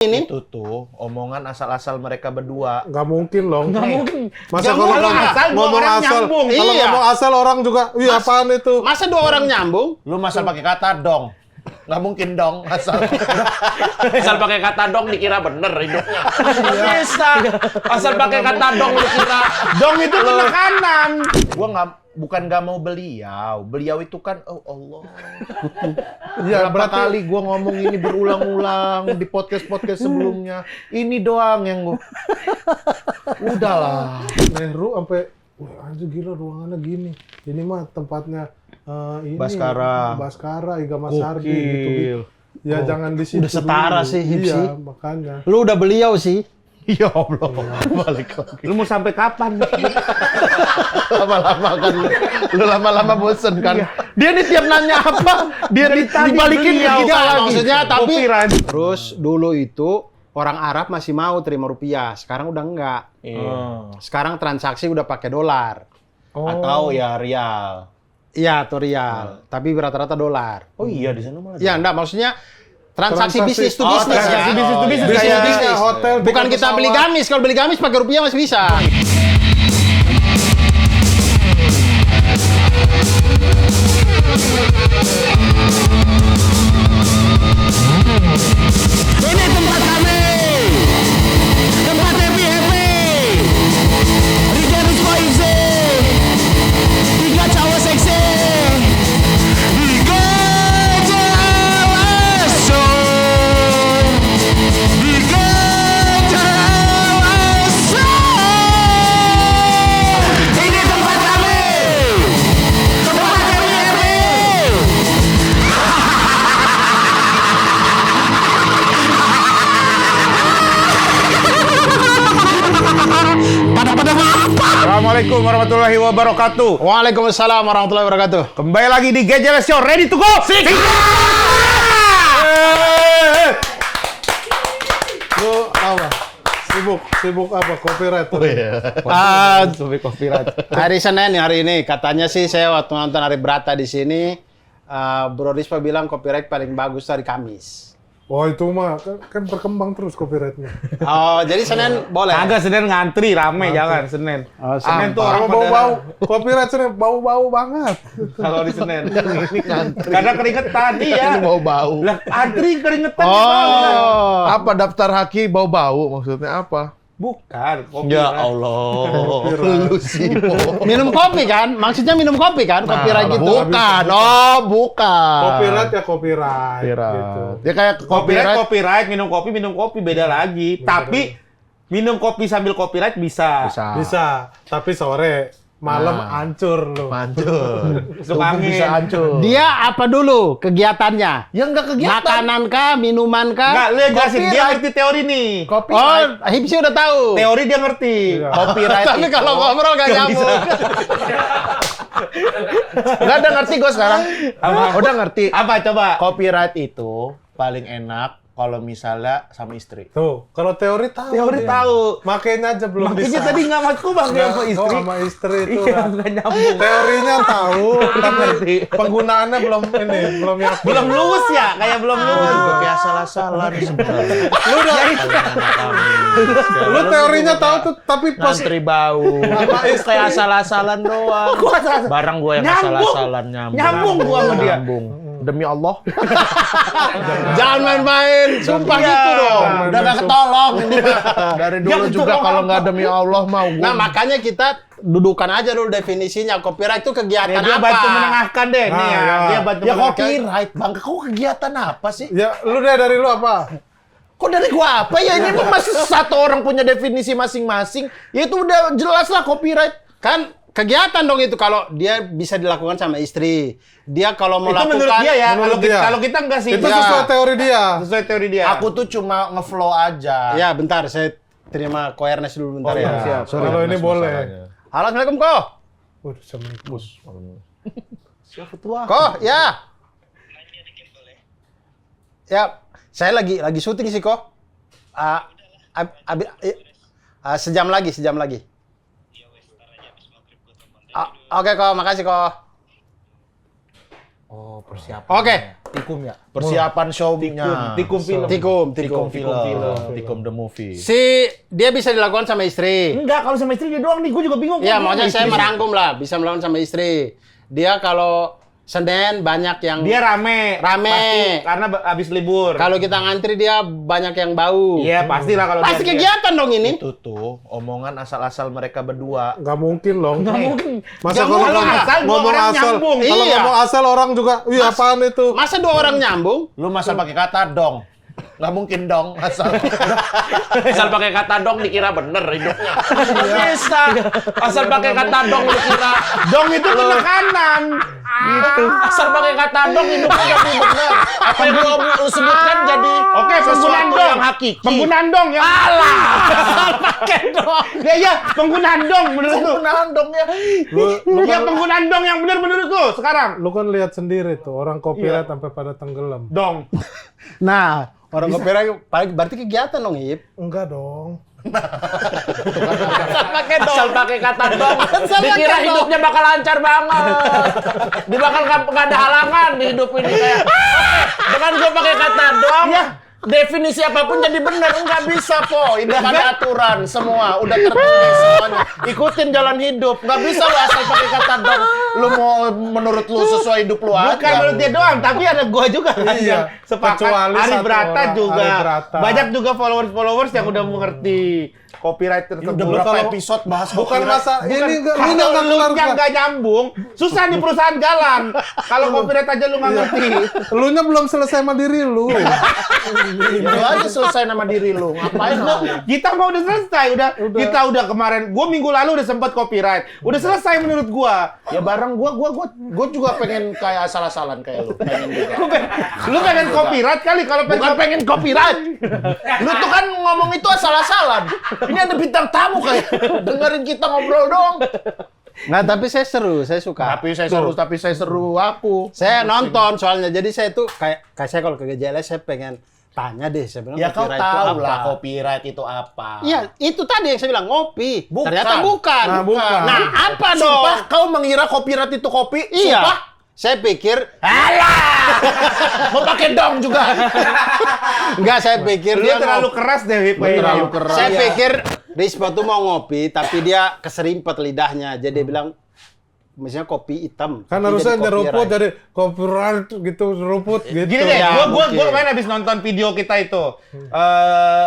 ini. Itu tuh omongan asal-asal mereka berdua. Nggak mungkin loh. Nggak mungkin. Masa Nggak kalau mungkin. ngomong asal, nyambung. kalau Iya. ngomong asal orang juga, wih apaan itu? Masa dua orang nyambung? Lu masa pakai kata dong? Nggak mungkin dong asal. Asal pakai kata dong dikira bener hidupnya. Bisa. Asal pakai kata dong dikira. Dong itu penekanan. Gua bukan nggak mau beliau. Beliau itu kan oh Allah. Ya, Berapa berarti kali gua ngomong ini berulang-ulang di podcast sebelumnya. Ini doang yang gua. Udahlah. Nehru sampai, wah anjir gila ruangannya gini. Ini mah tempatnya ini Baskara, Iga Masardi gitu. Ya jangan di situ. Udah setara dulu. sih, Hipsi. Iya, makanya. Lu udah beliau sih. Ya Allah. Balik lagi. Lu mau sampai kapan? Lama-lama kan lu lama-lama bosen kan. Dia nih tiap nanya apa, dia dibalikin ke kita lagi. Maksudnya tapi Kopiran. terus dulu itu orang Arab masih mau terima rupiah, sekarang udah enggak. Sekarang transaksi udah pakai dolar. Atau ya rial. Iya, atau rial, tapi rata-rata dolar. Oh iya di sana malah. Ya, enggak, maksudnya transaksi Transaksi. bisnis to bisnis ya. transaksi bisnis to bisnis. Bisnis to Kayak bisnis. hotel, Bukan tiket kita beli pesawat. gamis, kalau beli gamis pakai rupiah masih bisa. Ini tempat kami. Tempat happy. Riga Rizko Ize. Tiga cowok seksi. Tiga cewek soy. Tiga cewek soy. Ini tempat kami. Tempat happy. Pada apa? Assalamualaikum warahmatullahi wabarakatuh. Waalaikumsalam warahmatullahi wabarakatuh. Kembali lagi di Gejeles Show, ready to go? Lu apa? Sibuk apa? Copyright. Hari Senin hari ini katanya sih saya waktu nonton Hari Brata di sini, Bro Rispa bilang copyright paling bagus dari Kamis. Oh itu mah kan berkembang terus copyrightnya. Oh jadi Senin boleh? Agak Senin ngantri rame, jangan Senin. Oh, Senin tuh Kalau orang pada bau-bau, copyright sini bau-bau banget. kalau di Senin. Karena keringetan Ini iya. bau-bau. Lah antri keringetan di Oh, mana? apa daftar haki bau-bau maksudnya apa? Bukan, kopi. Ya Allah, lu sih. Minum kopi kan? Maksudnya minum kopi kan? Copyright gitu. Bukan, bukan. Copyright ya copyright. Copyright. Gitu. Dia kayak Copyright, minum kopi beda lagi. Tapi minum kopi sambil copyright bisa. Bisa, tapi sore, malam Nah. hancur lu. Hancur. Masuk Tubuh angin. bisa hancur. Dia apa dulu kegiatannya? Ya enggak kegiatan. Makanan kah? Minuman kah? Enggak, lu yang jelasin. Dia Copyright. ngerti teori nih. Copyright. Oh, Hipsi udah tahu. Teori dia ngerti. Iya. Copyright. Tapi itu- kalau ngobrol gak nyambung. Enggak ada ngerti gue sekarang. Apa? Udah ngerti. Apa coba? Copyright itu paling enak kalau misalnya sama istri. Tuh, kalau teori tahu. Teori dia. tahu. Makanya aja belum Makanya bisa. tadi nggak masuk bang dia sama istri. Oh, sama istri itu. Iya, lah. nggak nyambung. Teorinya tahu, tapi ngerti. penggunaannya belum yakin. Belum lulus ya, kayak belum lulus. Juga kayak salah-salah sebenarnya. Lu udah, lu teorinya tahu tuh, tapi pas Ngantri bau. Kayak asal-asalan doang. Barang gue yang Nyambung. asal-asalan nyambung. Nyambung gua sama dia. Nyambung. Demi Allah. Jangan main-main, sumpah Iya. gitu dong. Udah gak ketolong. Dari dulu Yang juga itu kalau apa? nggak demi Allah mau gue. Nah makanya kita dudukan aja dulu definisinya. Copyright itu kegiatan Ya, dia apa? bantu menengahkan deh nih ya. ya. Dia bantu Ya menengahkan. copyright, Bang. Kok kegiatan apa sih? ya lu deh dari lu apa? Kok dari gua apa ya? Ini mah masih satu orang punya definisi masing-masing. Ya itu udah jelas lah copyright. Kan kegiatan dong itu kalau dia bisa dilakukan sama istri. Dia kalau mau Itu menurut lakukan dia ya. Menurut dia. Kalau kita enggak sih. Itu Ya. sesuai teori dia. Sesuai teori dia. Aku tuh cuma ngeflow aja. Ya bentar, saya terima koernes dulu bentar Oh, ya. iya. Siap. Sorry, Kalau ini Mas, boleh. masalahnya. Halo, Assalamualaikum Ko. Waduh, Assalamualaikum. Siapa tua? Ko, ya. Ya, saya lagi syuting sih Ko. Sejam lagi. Oke Ko, makasih Ko. Oh, persiapan. Oke. Tikum ya. Persiapan show-nya. Tikum film. Tikum. Tikum the movie. Dia bisa dilakukan sama istri. Enggak, kalau sama istri dia doang nih, gue juga bingung. Iya, maksudnya saya merangkum lah, bisa melawan sama istri. Dia kalau Senin banyak yang Dia rame. Rame. Pasti, karena habis libur. kalau kita ngantri dia banyak yang bau. Iya, pastilah kalau Pasti dia- kegiatan dong ini. Itu tuh omongan asal-asal mereka berdua. Nggak mungkin loh. Nggak mungkin. Masa Nggak mungkin. Asal dua ngomong orang asal, nyambung. kalau Iya. ngomong asal orang juga, iya apaan itu? Masa 2 orang nyambung? Lu masa pakai kata dong. Nggak mungkin dong asal. Asal pakai kata dong dikira bener hidupnya. Bisa. Asal pakai kata dong dikira. Dong itu penekanan. Gitu. Asal pakai kata dong hidupnya jadi bener. Apa yang lu sebutkan jadi Oke, penggunaan sesuatu dong. yang hakiki. Penggunaan dong yang Alah. Asal pakai dong. Ya iya, penggunaan dong menurut lu. Penggunaan dong ya. Lu Ya kan, penggunaan dong yang benar menurut lu sekarang. lu kan lihat sendiri tuh orang copyright sampai pada tenggelam. Dong. Nah, orang copyright berarti kegiatan dong, Ip. Enggak dong. Asal pakai kata dong. Dikira hidupnya bakal lancar banget. Dia bakal nggak ada halangan di hidup ini kayak. Oke, dengan gue pakai kata dong. Definisi apapun jadi benar, nggak bisa po. Ini ada aturan semua, udah tertulis semuanya. Ikutin jalan hidup, nggak bisa lo asal pakai kata dong. Lu mau menurut lu sesuai hidup lu aja. Bukan menurut dia doang, tapi ada gua juga kan Iya. yang sepakat. Kecuali Ari satu Brata orang, juga. Ari Brata. Banyak juga followers yang udah mengerti copyright tersebut. Udah berapa episode bahas Bukan masa ini enggak Kalau nggak lu kelar. yang nggak nyambung, susah nih perusahaan jalan. Kalau copyright aja lu nggak ngerti. Lu nya belum selesai sama diri lu. Itu aja selesai nama diri lu. Ngapain lu? Kita mau udah selesai, kita udah kemarin. Gua minggu lalu udah sempat copyright. Udah selesai menurut gua. Ya bareng gua juga pengen kayak asal-asalan kayak lu. Pengen juga. Lu pengen copyright kali kalau Bukan pengen copyright. Lu tuh kan ngomong itu asal-asalan. Ini ada bintang tamu kayak dengerin kita ngobrol dong. Nah, tapi saya seru, saya suka. Tapi saya seru aku. Saya nonton soalnya, jadi saya tuh kayak saya kalau ke GJLS saya pengen tanya deh sebenarnya Ya kau copyright itu tahu apa. lah copyright itu apa. Iya, itu tadi yang saya bilang ngopi. Bukan. Ternyata bukan. Nah, bukan. Nah, apa dong? Sumpah kau mengira copyright itu kopi? Iya. Sumpah? Saya pikir, Alah! Mau pakai dong juga. enggak, saya pikir Lu dia terlalu keras deh, Wip. terlalu keras. Saya pikir Rispo tuh mau ngopi, tapi dia keserimpet lidahnya. Jadi dia bilang, misalnya kopi hitam. Kan tapi harusnya jadi nyeruput copyright. dari copyright gitu, seruput gitu. Gini deh, Ya, gua mungkin. kemarin habis nonton video kita itu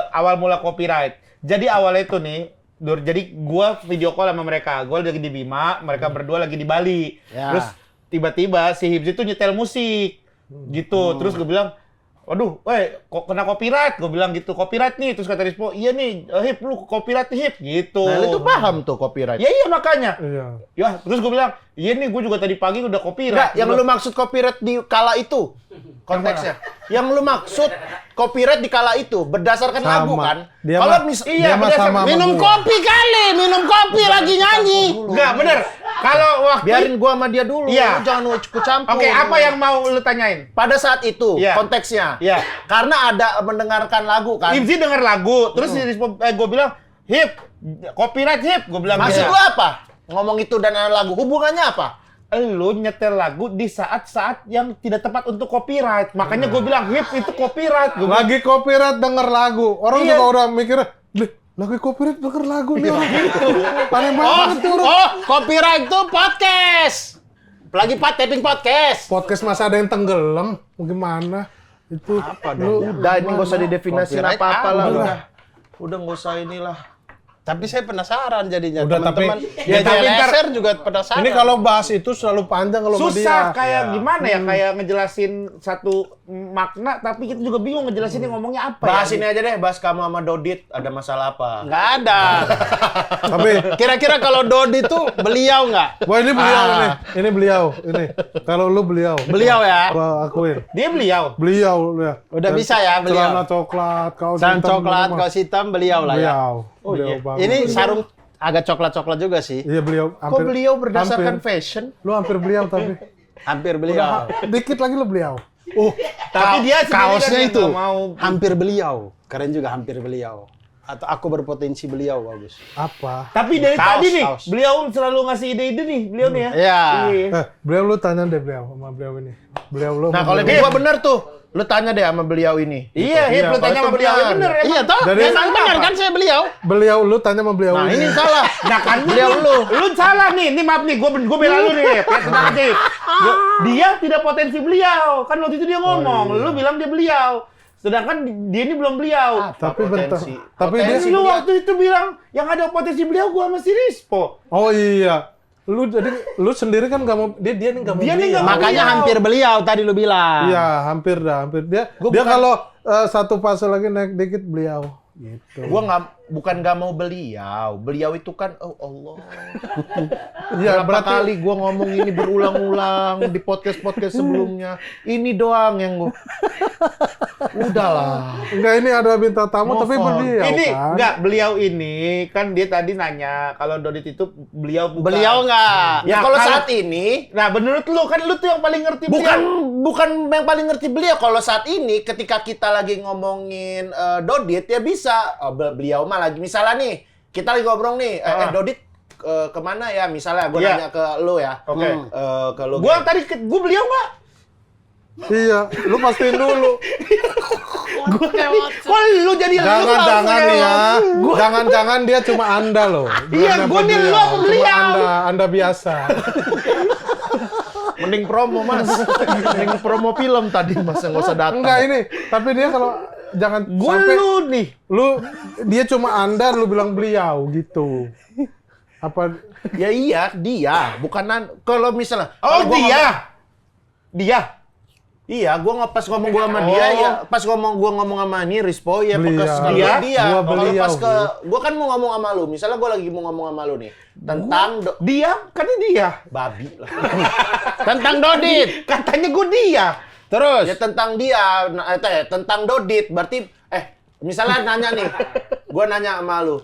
awal mula copyright. Jadi awalnya itu nih, jadi gua video call sama mereka. Gua lagi di Bima, mereka berdua lagi di Bali. Ya. Terus tiba-tiba si Hibs itu nyetel musik gitu. Terus gue bilang, waduh, weh, kok kena copyright? Gue bilang gitu, copyright nih. Terus kata Rispo, iya nih, Hip, lu copyright nih, Hip, gitu. Nah, lu tuh paham tuh copyright. Ya iya makanya. Iya. Ya, terus gue bilang, iya nih, gue juga tadi pagi udah copyright. Enggak, yang lu maksud copyright di kala itu. Konteksnya. Yang lu maksud copyright di kala itu berdasarkan Sama. lagu kan? Dia Kalau mah- mis- dia iya, mah berdasarkan- sama sama Minum gua. kopi kali, minum kopi lagi nyanyi. Enggak, bener. Kalau waktu biarin gua sama dia dulu. Iya. Lu jangan ikut campur. Oke, apa yang mau lu tanyain? pada saat itu Iya. konteksnya? Iya. Karena ada mendengarkan lagu kan. Ibzi denger lagu, terus gue bilang, Hip, copyright Hip, gue bilang Maksud gitu. lu apa? Ngomong itu dan ada lagu hubungannya apa? Lu nyetel lagu di saat-saat yang tidak tepat untuk copyright. Makanya gue bilang, Hip, itu copyright. Gua bilang, Lagi copyright denger lagu. Orang Iya. juga udah mikirnya, "Lih, lagi copyright denger lagu nih orang." gitu. Aneh banget tuh orang. Oh, copyright itu podcast. Lagi taping podcast. Podcast masa ada yang tenggelam. Gimana? Itu Udah ini nggak usah didefinisiin Copyright apa-apa lah. udah. Udah nggak usah inilah. Tapi saya penasaran jadinya. Udah, tapi- Teman-teman ya, tapi ntar- GJLS juga penasaran. Ini kalau bahas itu selalu panjang kalau sama dia. susah kayak gimana ya, kayak ngejelasin satu makna, tapi kita juga bingung ngejelasinnya ngomongnya apa Bahas ya. ini aja deh, bahas kamu sama Dodit ada masalah apa? nggak ada. Tapi, Kira-kira kalau Dodi tuh beliau nggak? wah ini beliau nih. Ini beliau. Ini. Kalau lu beliau. Beliau ya. Gua akuin. Dia beliau. Beliau ya. Udah bisa ya, beliau. Celana coklat, kaos Sarung hitam, coklat, rumah. kaos hitam, beliau lah ya. Beliau. Oh, Beliau iya. banget. Ini sarung agak coklat-coklat juga sih. Iya beliau. Kok beliau berdasarkan hampir. fashion? Lu hampir beliau tapi. Hampir beliau. Dikit lagi lu beliau. Tapi dia sendiri kaosnya kan yang itu nggak mau. hampir beliau. Keren juga hampir beliau. atau aku berpotensi beliau bagus? Apa? Tapi dari Kaos, tadi nih, kaos. beliau selalu ngasih ide-ide nih, beliau nih ya. Iya. Beliau lu tanya deh beliau sama beliau ini. Beliau lu. Nah, sama kalau beliau. gua bener tuh, lu tanya deh sama beliau ini. Iya, Hip, lu tanya itu sama beliau. Ya benar. bener, emang. Iya toh? Jadi- Memang benar kan saya beliau. Beliau lu tanya sama beliau Nah, ini. ini salah. Nah kan Beliau lu salah nih, ini maaf nih, gue bela lu nih, ya tenang aja. Dia tidak potensi beliau, kan waktu itu dia ngomong, lu bilang dia beliau, sedangkan dia ini belum beliau. Tapi bentar. Potensi. Tapi Potensi. dia Lu waktu itu bilang yang ada potensi beliau gua sama si Rispo. Oh iya. Lu sendiri kan nggak mau dia nih nggak mau. Dia nih beliau. nggak mau. Makanya beliau. hampir beliau tadi lu bilang. Iya, hampir dia kalau satu fase lagi naik dikit beliau gitu. Gua bukan nggak mau beliau. Beliau itu kan, oh Allah. Iya, Berapa berarti kali gua ngomong ini berulang-ulang di podcast-podcast sebelumnya. Ini doang yang gua... Udahlah. enggak ini ada bintang tamu Move tapi on. beliau Ini kan. enggak, beliau ini kan dia tadi nanya kalau Dodit itu beliau bukan. Beliau enggak. Ya Nah, kalau kalau- saat ini, Nah, menurut lu kan lu tuh yang paling ngerti bukan yang paling ngerti beliau. Kalau saat ini ketika kita lagi ngomongin Dodit ya bisa. Beliau mah lagi misalnya nih, kita lagi ngobrol nih, Dodit kemana ya? Misalnya gue Iya. nanya ke lu ya. Oke. Ke lu. Gua tadi gua beliau enggak? Iya, lu pastiin dulu. Kok lu jadi lu Jangan langsung ya. Jangan dia cuma Anda loh. Iya, Bukan gua apa nih lu beliau. apa Cuma beliau? Anda biasa. Mending promo mas. Mending promo film tadi mas, nggak usah datang. Enggak ini, tapi dia kalau jangan Gua sampai lu nih. dia cuma Anda lu bilang beliau gitu. Apa Ya iya, dia. Kalau misalnya. Oh, kalau gua dia. ngomong- Dia. Iya, pas ngomong gua sama dia ya, pas gua ngomong sama ini Rispo ya Beliau. bekas kalau Dia? dia. Gua Kalau beliau, pas gua kan mau ngomong sama lu, misalnya gua lagi mau ngomong sama lu nih tentang Dia kan ini dia. babi lah. Tentang Dodit. Katanya gua dia. Terus. Ya tentang dia, tentang Dodit. Berarti misalnya nanya nih, gua nanya sama lu,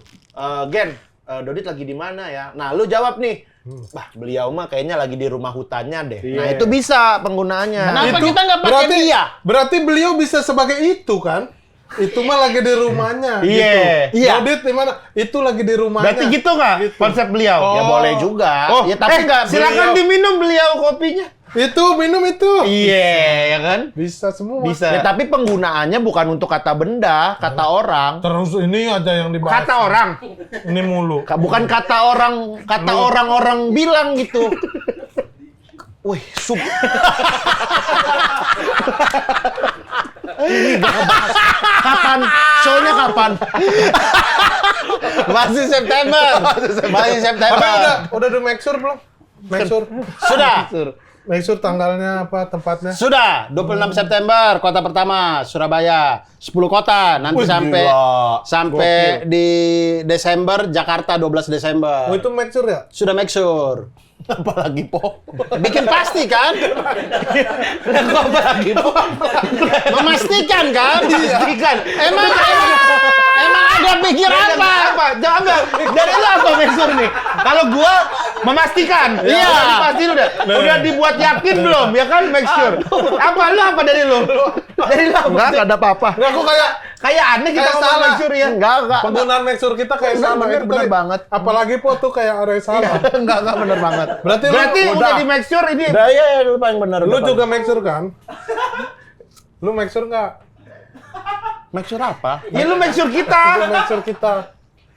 Gen, Dodit lagi di mana ya? Nah, lu jawab nih. Bah, beliau mah kayaknya lagi di rumah hutannya deh. Nah, itu bisa penggunaannya. Kenapa kita nggak pakai dia? Berarti beliau bisa sebagai itu kan? Itu mah lagi di rumahnya. Iya. Gitu. Iya. Dodit di mana? Itu lagi di rumahnya. Berarti gitu nggak konsep beliau? Ya boleh juga. Oh, Ya tapi nggak silakan beliau- diminum beliau kopinya. Itu minum itu. Iya, ya kan? Bisa semua. Bisa. Ya, tapi penggunaannya bukan untuk kata benda, kata orang. Terus ini aja yang dibahas. Kata orang. Ini mulu. Bukan kata orang-orang bilang gitu. Wih, ini gak ngebahas. Kapan? Show-nya kapan? Masih September. Masih Tapi September. udah di make sure belum? Make sure. Sudah. Make sure tanggalnya apa, tempatnya. Sudah, 26 September, kota pertama, Surabaya. 10 kota, nanti Wih, sampai gila. sampai di Desember, Jakarta 12 Desember. Oh, itu make sure ya? Sudah make sure. Apalagi po. Bikin pasti kan? Apalagi po. Memastikan kan? Pastikan. Emang ada pikir apa? Jangan enggak. Dari lu apa maksud nih? Kalau gua memastikan. Iya. Pasti udah. Udah dibuat yakin belum? Ya kan make sure. Apa dari lu? Dari lu apa? Enggak ada apa-apa. Enggak, kok Kayak aneh kita Kayak ngomong salah. make sure ya. Enggak. penggunaan make sure kita kayak Bener, sama. bener, Itu bener kayak- banget. Apalagi po tuh kayak ada yang salah. Enggak bener banget. Berarti lu udah di make sure ini. Udah ya, lu paling bener. lu juga make sure kan? Lu make sure nggak? make sure apa? Ya lu make sure Lu kita. make sure kita.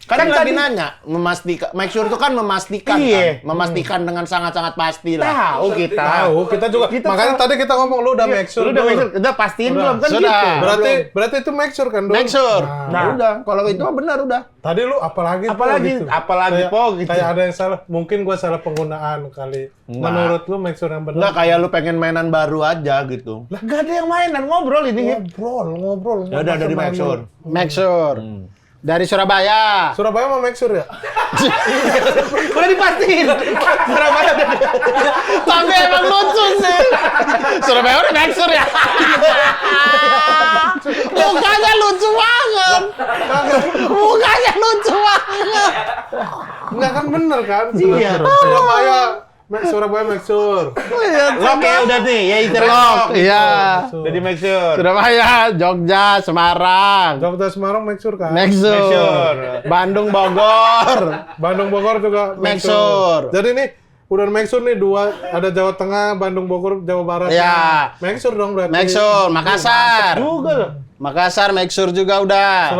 Kan Kan lagi tadi- nanya, memastikan. Make sure itu kan memastikan Iya. kan? Memastikan dengan sangat-sangat pasti lah. Tahu kita. Tahu, kita juga. Kita Makanya tahu. tadi kita ngomong lu udah make sure. Lu udah Dur. make sure. Udah pastiin Udah. belum kan Sudah. gitu. Berarti itu make sure kan, Dur? Make sure. Nah, Udah, kalau itu mah benar udah. tadi lu apalagi Po, Apalagi- gitu. apalagi Kayak- Po, gitu. Kayak ada yang salah. Mungkin gua salah penggunaan kali. Menurut lu make sure yang benar. Enggak kayak lu pengen mainan baru aja gitu. Lah gak ada yang mainan, ngobrol ini. Ngobrol. Ya udah dari make sure. Make sure. Dari Surabaya. Surabaya mau make sure ya? Udah dipastiin. Surabaya udah. Tapi emang lucu sih. Surabaya udah make sure ya. Mukanya lucu banget. Mukanya lucu banget. Enggak kan bener kan? Iya. Surabaya Surabaya make sure. Lock ya udah nih, ya internet Lock, lock. iya. Udah di make sure. Surabaya, Jogja, Semarang. Jogja Semarang make sure kan? Make Make sure. sure. Bandung, Bogor. Bandung Bogor juga Make sure. Jadi nih udah make sure nih dua, ada Jawa Tengah, Bandung Bogor, Jawa Barat. Iya. Make sure dong berarti. Make sure. Makassar. Juga loh. Makassar, make sure juga udah.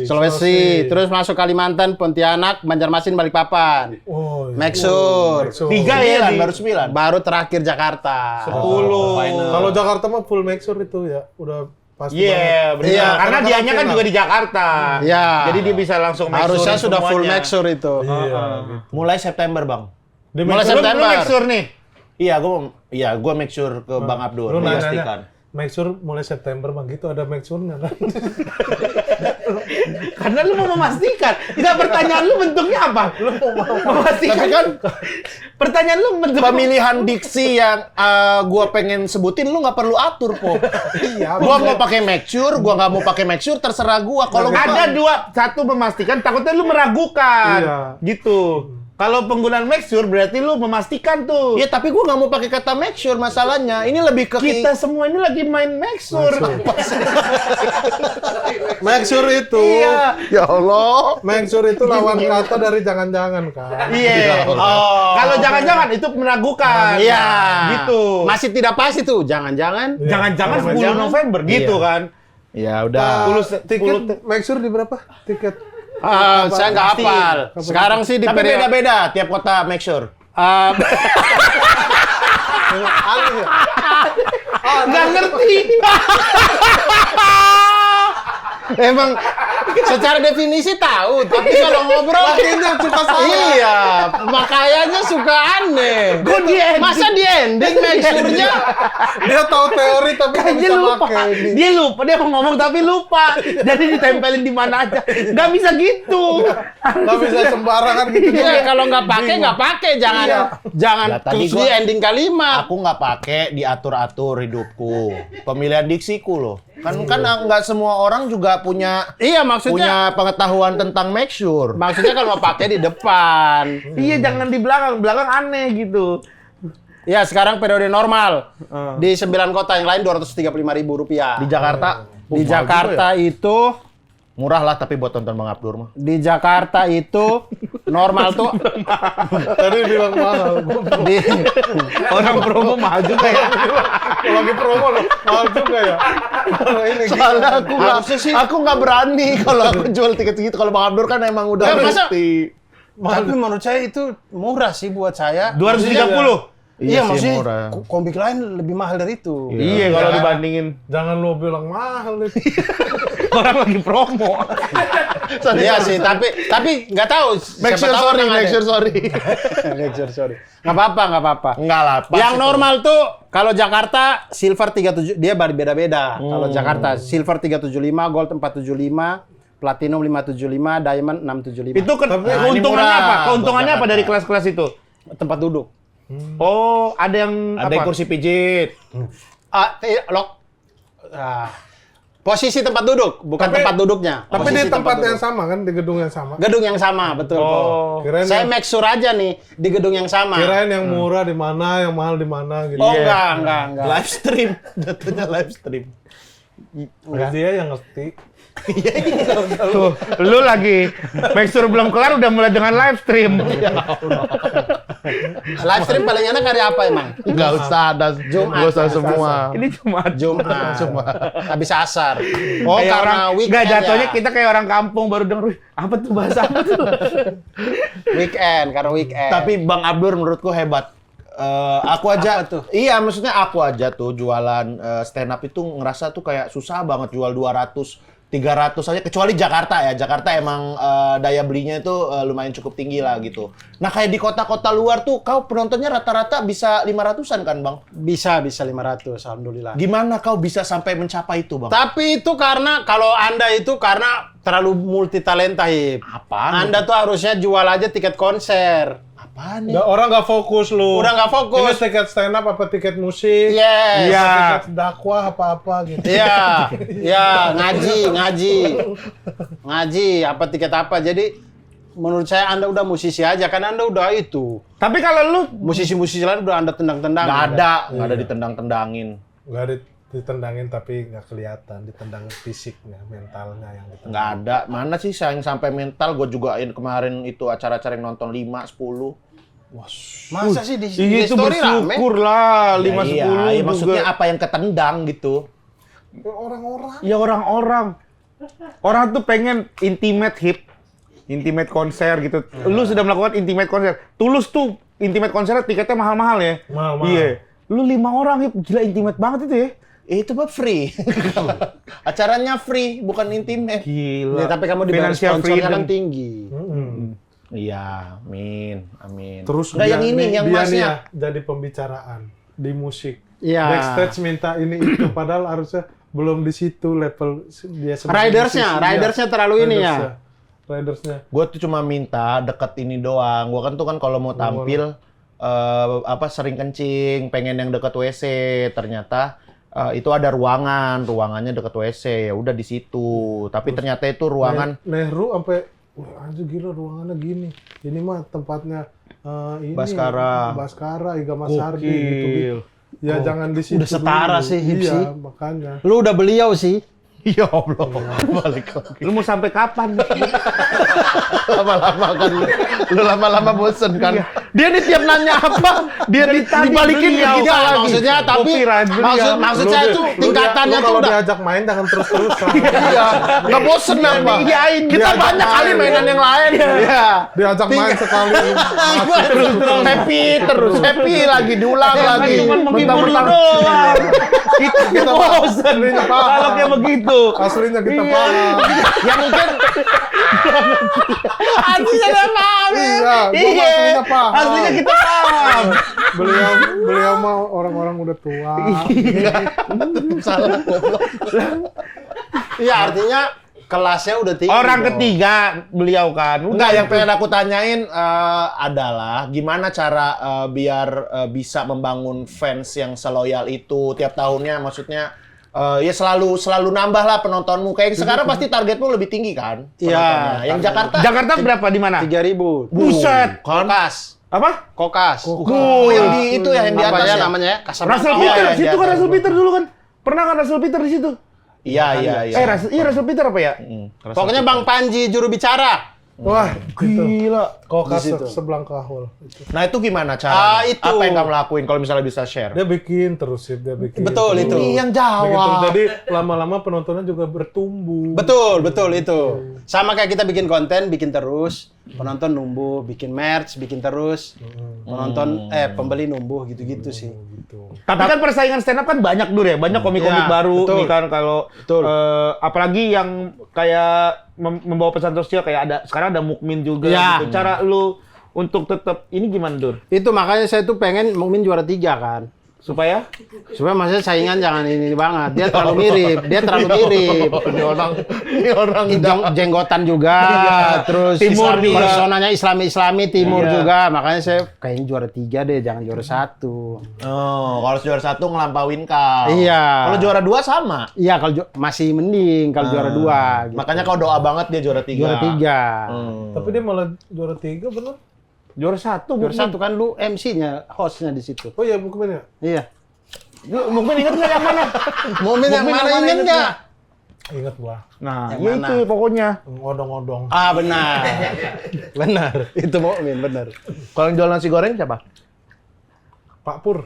Sulawesi. Terus masuk Kalimantan, Pontianak, Banjarmasin, Balikpapan. Oh, iya. Make sure. Make sure. 3 ya, Baru 9. Baru terakhir Jakarta. 10. Kalau Jakarta mah full make sure itu ya, udah pasti Iya, benar. Iya, Karena karena dianya kan final. juga di Jakarta. Iya. Jadi dia bisa langsung make Harusnya sure sudah full semuanya. make sure itu. banget. Iya. gitu. Mulai September, Bang. Di Mulai make sure, Lu September. make sure nih. Iya, gua make sure ke Bang Abdur lu memastikan. nanya, make sure mulai September Bang, gitu ada make sure-nya kan? Karena lu mau memastikan. Tidak, pertanyaan lu bentuknya apa? Lu mau memastikan. Tapi kan Pertanyaan lu bentuk pemilihan diksi yang gua pengen sebutin lu nggak perlu atur, Po. Iya, Gua mau pakai make sure, gua nggak mau pakai make sure, terserah gua. Kalau ada dua, satu memastikan, takutnya lu meragukan. Iya. Gitu. Kalau penggunaan make sure berarti lu memastikan tuh. ya tapi gua nggak mau pakai kata make sure masalahnya. Ini lebih ke Kita semua ini lagi main make sure. Make sure itu. Iya. ya Allah. Make sure itu lawan kata dari jangan-jangan kan. Iya. Oh. Kalau jangan-jangan itu meragukan. Iya. Gitu. Masih tidak pas itu. Jangan-jangan. Jangan-jangan 10 Jangan-jangan. November gitu Iya. kan. Ya udah. Tiket make sure di berapa? Tiket Saya nggak Pasti. hafal. Sekarang sih di Tapi periode. beda-beda tiap kota make sure. aneh ya? Nggak ngerti. Emang secara definisi tahu, tapi kalau ngobrol Akhirnya suka salah. iya, makanya suka aneh. Gue di ending. Masa di ending make sure-nya? Dia tahu teori tapi nggak Dia bisa lupa. pakai ini. Dia lupa. Dia mau ngomong tapi lupa. Jadi ditempelin di mana aja. Nggak bisa gitu. Nggak bisa sembarangan gitu. Iya, kalau nggak pakai, jangan jangan Lah, tadi terus gua- di ending kalimat. Aku nggak pakai diatur-atur hidupku. Pemilihan diksiku loh. Kan nggak semua orang juga punya Iya, maksudnya pengetahuan tentang make sure. kalau mau pakai di depan. Iya, jangan di belakang. Belakang aneh gitu. Ya, sekarang periode normal. Di 9 kota yang lain Rp235.000. Di Jakarta, Di Jakarta itu murah lah tapi buat tonton Bang Abdur mah. di Jakarta itu normal tuh Tadi bilang mahal. di Orang promo mahal juga ya. Lagi promo loh. Mahal juga ya. Kalau ini Soalnya Harusnya sih- aku nggak berani kalau aku jual tiket segitu. Kalau Bang Abdur kan emang udah Ya, masa- pasti. tapi menurut saya itu murah sih buat saya. 230. Iya, Iya sih, maksudnya murah. komik lain lebih mahal dari itu. Iya, kalau dibandingin Jangan lo bilang mahal nih. orang lagi promo. Iya sih, tapi nggak tahu. Make Siapa sure tahu sorry, orang make ada. sure sorry. Make sure sorry. Nggak apa-apa. Enggak lah, pas Yang itu. normal tuh kalau Jakarta silver 37 dia beda-beda. Kalau Jakarta silver 375, gold 475, platinum 575, diamond 675. Itu Nah, ini keuntungannya murah apa? buat Keuntungannya apa Jakarta. dari kelas-kelas itu? tempat duduk. Oh, ada yang Ada apa? yang kursi pijit. Posisi tempat duduk, bukan Tapi- tempat duduknya. Tapi Posisi di tempat yang duduk. sama kan, di gedung yang sama. Gedung yang sama, betul. Po. Oh. Kirain Saya yang, make sure aja nih di gedung yang sama. kirain yang murah di mana, yang mahal di mana gitu. Oh, enggak. Live stream. Jatuhnya live stream. Dia yang ngerti. Tuh, lu lagi make sure belum kelar udah mulai dengan live stream. Live stream paling enak hari apa emang? Enggak usah ada Jumat. nggak usah semua. Ini cuma Jumat. Habis asar. Oh, kayak karena orang weekend nggak jatuhnya ya. kita kayak orang kampung baru denger "Wih, apa tuh bahasa apa tuh?" Karena weekend. Tapi Bang Abdur menurutku hebat. Aku aja Apa tuh? Iya, maksudnya aku aja tuh jualan stand up itu ngerasa tuh kayak susah banget jual 200 300 aja, kecuali Jakarta ya. Jakarta emang daya belinya itu lumayan cukup tinggi lah gitu. Nah, kayak di kota-kota luar tuh kau penontonnya rata-rata bisa 500-an kan, Bang? bisa 500, alhamdulillah. Gimana kau bisa sampai mencapai itu, Bang? Tapi itu karena kalau Anda itu karena terlalu multi talenta, Hip. Apaan? Anda tuh harusnya jual aja tiket konser. Apaan nih? Orang nggak fokus lu. Udah nggak fokus. Ini tiket stand up apa tiket musik? Yes. Iya. Tiket dakwah apa-apa gitu. Iya, ya ngaji, apa tiket apa. Jadi menurut saya Anda udah musisi aja, kan Anda udah itu. Tapi kalau lu Musisi-musisi lain udah Anda tendang-tendang. Nggak ada ditendang-tendangin. Nggak ditendangin tapi nggak kelihatan, ditendang fisiknya, mentalnya yang ditendang. Nggak ada. Mana sih yang sampai mental? Gue juga kemarin itu acara-acara yang nonton 5, 10. Masa sih di itu story rame? bersyukur lah 5, 10 Iya, maksudnya apa yang ketendang gitu? Orang-orang. Ya orang-orang. Orang tuh pengen intimate konser gitu. Lu sudah melakukan intimate konser. Tulus tuh intimate konser tiketnya mahal-mahal ya. Mahal-mahal. Iya. Lu 5 orang, gila intimate banget itu ya. Itu mah free. Acaranya free, bukan intimate. Gila. Ya, tapi kamu di bawah Financial sponsornya freedom. kan tinggi. Iya, amin. Terus Nggak, yang ini, yang dia masnya. nih ya, jadi pembicaraan di musik. Iya. Backstage minta ini itu, padahal harusnya belum di situ level dia sebagai Ridersnya musisi. terlalu ini ya. Ridersnya. Gue tuh cuma minta deket ini doang. Gue kan tuh kan kalau mau tampil sering kencing, pengen yang deket WC. Ternyata itu ada ruangannya deket WC. Ya udah di situ. Tapi ternyata itu ruangan Nehru sampai, wah anjir gila ruangannya gini. Ini mah tempatnya ini Baskara, Iga Masardi gitu. Ya jangan di situ. Udah setara dulu. sih, Hipsi. Iya, makanya. Lu udah beliau sih. ya Allah, balik lagi. Lu mau sampai kapan? Lama-lama kan lu lama-lama bosen kan. Dia nih tiap nanya apa, dia dibalikin ke kita lagi. Maksudnya tapi maksud saya itu tingkatannya Lu tuh kalau udah diajak main jangan terus-terusan. Iya, nggak bosen apa? Iyain. Kita Diajak banyak kali main. mainan yang lain. Iya. Diajak main sekali. Terus happy lagi diulang lagi. Cuman menghibur lu Mentang-mentang- doang. Kita bosen. Kalau kayak begitu. Aslinya kita paham. Ya mungkin Aslinya dia paham. Iya, gua aslinya paham. Aslinya kita paham. Beliau mah orang-orang udah tua. salah goblok. Iya, artinya kelasnya udah tinggi. Orang dong. ketiga beliau kan. Enggak, yang pengen aku tanyain adalah gimana cara biar bisa membangun fans yang seloyal itu tiap tahunnya, maksudnya ya selalu nambah lah penontonmu. Kayak sekarang pasti targetmu lebih tinggi kan? Iya. penontonnya. Yang Jakarta Jakarta berapa di mana? 3.000. Buset. Kokas. Apa? Kokas. yang di itu ya, yang di atas ya. namanya Kasablanca. Russell Iya, Peter, iya, situ iya, kan iya. Russell Peter dulu kan. Pernah kan Russell Peter di situ? Iya. Russell Peter apa ya? Pokoknya Bang Panji juru bicara. Wah, Gila. Kokas Di situ. sebelah kahul. Nah, itu gimana caranya? itu. Apa yang kamu lakuin kalau misalnya bisa share? Dia bikin terus sih, dia bikin. Betul terus. itu. Ini yang Bikin terus. jawab. Jadi lama-lama penontonnya juga bertumbuh. Betul itu. Sama kayak kita bikin konten, bikin terus, penonton numbuh, bikin merch, bikin terus, penonton pembeli numbuh gitu-gitu sih. Gitu. Tapi kan persaingan stand up kan banyak Dur ya, banyak komik-komik Iya, baru betul. nih kan kalau Betul. apalagi yang kayak membawa pesan sosial kayak sekarang ada Mukmin juga Iya. gitu. Cara lu untuk tetap ini gimana Dur? Itu makanya saya tuh pengen Mukmin juara 3 kan. Supaya Supaya maksudnya saingan jangan ini banget. Dia terlalu mirip. Ini orang Jenggotan juga, terus Timur Islam, juga. personanya Islami Timur juga. Makanya saya kayaknya juara 3 deh, jangan juara 1. Oh, kalau juara 1 ngelampauin kau. Iya. Kalau juara 2 sama. Iya, kalau masih mending kalau juara 2 gitu. Makanya kau doa banget dia juara 3. Juara 3. Tapi dia malah juara 3 bener? juara 1 Juara 1 kan lu MC-nya, host-nya di situ. Oh iya, Mukmin ya? Iya. Mukmin ingat nggak yang mana? Mukmin yang mana inget nggak? Ingat gua. Nah, Yang ya mana? itu pokoknya. Odong-odong. Ah, benar. Benar. Itu Mukmin, benar. Kalau yang jual nasi goreng siapa? Pak Pur.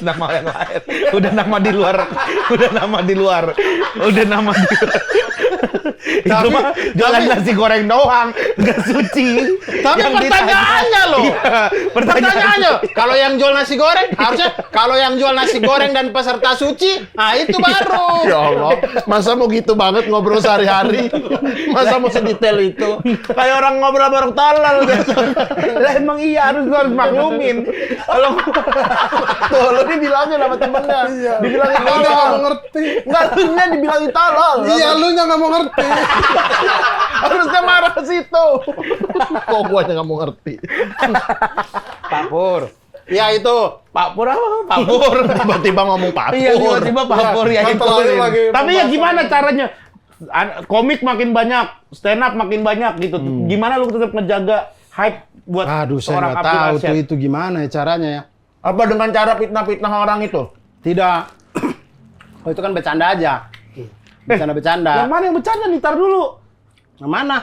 Nama yang lain. Udah nama di luar. Itu mah jualan nasi goreng doang, nggak suci. Tapi Yang pertanyaannya loh. Iya, Pertanyaannya, kalau yang jual nasi goreng, harusnya kalau yang jual nasi goreng dan peserta suci, nah itu baru. Ya Allah, masa mau gitu banget ngobrol sehari-hari? Masa mau sedetail itu? Kayak orang ngobrol bareng tolol gitu. Lah emang iya harus maklumin. Kalau Tuh, lu nih bilangin sama temennya. Dibilangin Lu nya nggak mau ngerti. Enggak, lu nya dibilangin tolol. Iya, lu nya nggak mau ngerti. Harusnya marah ke situ. Kok gua aja nggak mau ngerti. Pak Pur. Ya itu. Pak Pur apa? Pak Pur, tiba-tiba ngomong Pak Pur. Iya, tiba-tiba Pak Pur ya Kan itu. terakhir lagi Tapi ya pembahasan. gimana caranya? komik makin banyak, stand up makin banyak gitu. Gimana lu tetap ngejaga hype buat Aduh, saya seorang nggak Abdul tahu Arsyad? tuh itu gimana ya caranya ya. Apa dengan cara fitnah-fitnah orang itu? Tidak. Oh, itu kan bercanda aja. Bercanda-bercanda. Yang mana yang bercanda nih? Tar dulu. Yang mana?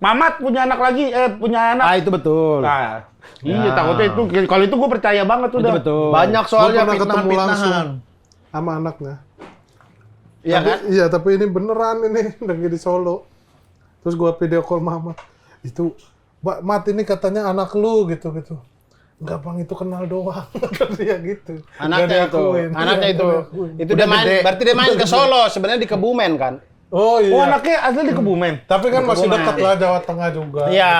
Mamat punya anak lagi, punya anak. Ah, itu betul. Nah, iya takutnya itu, kalau itu gue percaya banget Itu udah. betul. Banyak Gua soalnya pernah ketemu langsung fitnah-fitnahan. sama anaknya. Iya kan? Iya, tapi ini beneran ini lagi di Solo. Terus gua video call mama. Itu, Mat ini katanya anak lu gitu. Enggak Bang, itu kenal doang. Kata dia gitu. Anaknya Nggak itu. diakuin. Anaknya Iya, itu. nggak diakuin. Itu dia main, berarti dia main ke Solo, sebenarnya di Kebumen kan? Oh iya. Oh anaknya asli di Kebumen. Tapi kan masih Kebumen. dekat lah Jawa Tengah juga. Iya.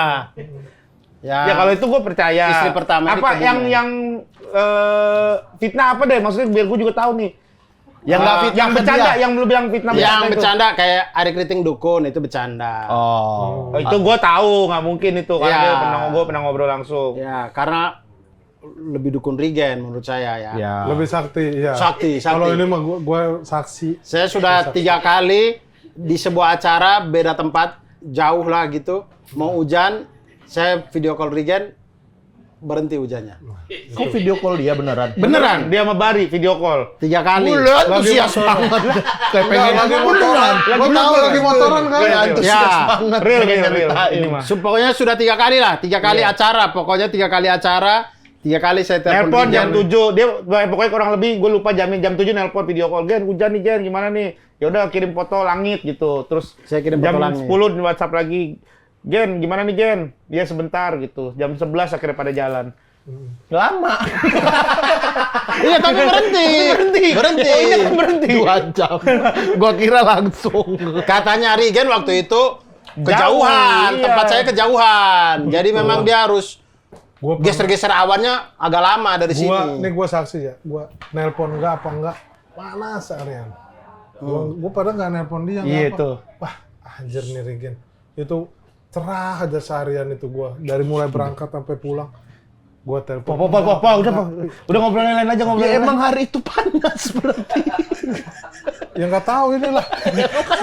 Ya kalau itu gue percaya. Istri pertama di apa Kebumen. yang fitnah apa deh? Maksudnya biar gue juga tahu nih. Yang nggak fitnah yang ke bercanda, dia. yang lu bilang fitnah Yang itu. bercanda kayak Ari Kriting Dukun itu bercanda. Oh. Oh, itu gue tahu, nggak mungkin itu karena Ya. gue pernah ngobrol langsung. Ya, karena lebih dukun Regen menurut saya ya. Ya. Lebih sakti, iya. Sakti. Kalau ini mah gua saksi. Saya sudah 3 kali di sebuah acara beda tempat jauh lah gitu. Mau hujan, saya video call Regen, berhenti hujannya. Kok video call dia beneran? Beneran? Dia sama Bari video call. 3 kali. Bulan antusias banget. Kayak pengen lagi motoran. Gua tahu lagi motoran kan. Real, antusias Ya. banget. Real, pengen real. nyeritain. Ini mah. Pokoknya sudah 3 kali lah, 3 kali acara. Pokoknya 3 kali acara, 3 kali saya telepon Nelpon jam Regen. 7, dia pokoknya kurang lebih gue lupa jamnya jam 7 nelpon video call, Gen hujan nih Gen gimana nih? Ya udah kirim foto langit gitu. Terus Saya kirim jam foto langit. 10 di WhatsApp lagi, Gen gimana nih Gen? Dia sebentar gitu. Jam 11 akhirnya pada jalan. Lama. Iya, tapi berhenti. Berhenti. Oh iya kan berhenti. 2 jam. Gua kira langsung. Katanya Regen waktu itu Jauh, kejauhan, iya. tempat saya kejauhan. Jadi memang dia harus Gua pernah- geser-geser awannya agak lama dari sini. Gua saksi ya. Gua nelpon enggak apa enggak. Panas seharian. Gua pada enggak nelpon dia enggak Iya, apa. tuh. Wah, anjir nih Regen. Itu cerah aja seharian itu gua. Dari mulai berangkat sampai pulang. Gua telepon. Udah ngobrol lain aja ngobrol. Ya emang hari itu panas berarti. Ya nggak tahu inilah.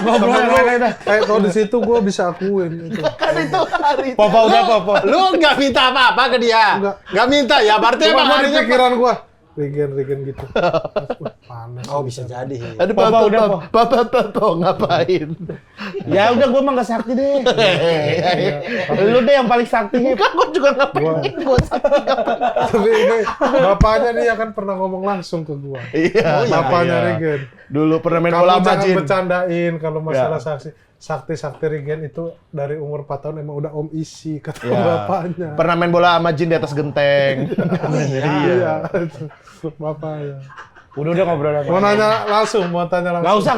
ngobrol lain aja. Kayak kalau di situ gua bisa akuin itu. Kan itu hari itu. Popo udah Popo. Lu nggak minta apa-apa ke dia? Enggak. Nggak minta ya? Berarti Cuma emang gua di harinya pikiran gua. Regen gitu. Panas. Oh, bisa jadi. Aduh, Papa, udah, Papa, ngapain? Ya udah gue mah nggak sakti deh. Lu deh yang paling sakti. Kan gua juga ngapain? Gua sakit ngapain? Tapi ini bapaknya nih akan pernah ngomong langsung ke gua. Iya. Bapaknya iya. Regen. Dulu pernah main Kamu bola jangan majin. bercandain kalau masalah sakti Regen itu dari umur 4 tahun emang udah om isi kata bapaknya. Pernah main bola sama Jin di atas genteng. Iya, itu bapaknya. Udah ngobrol apa? Mau tanya langsung. Nggak usah.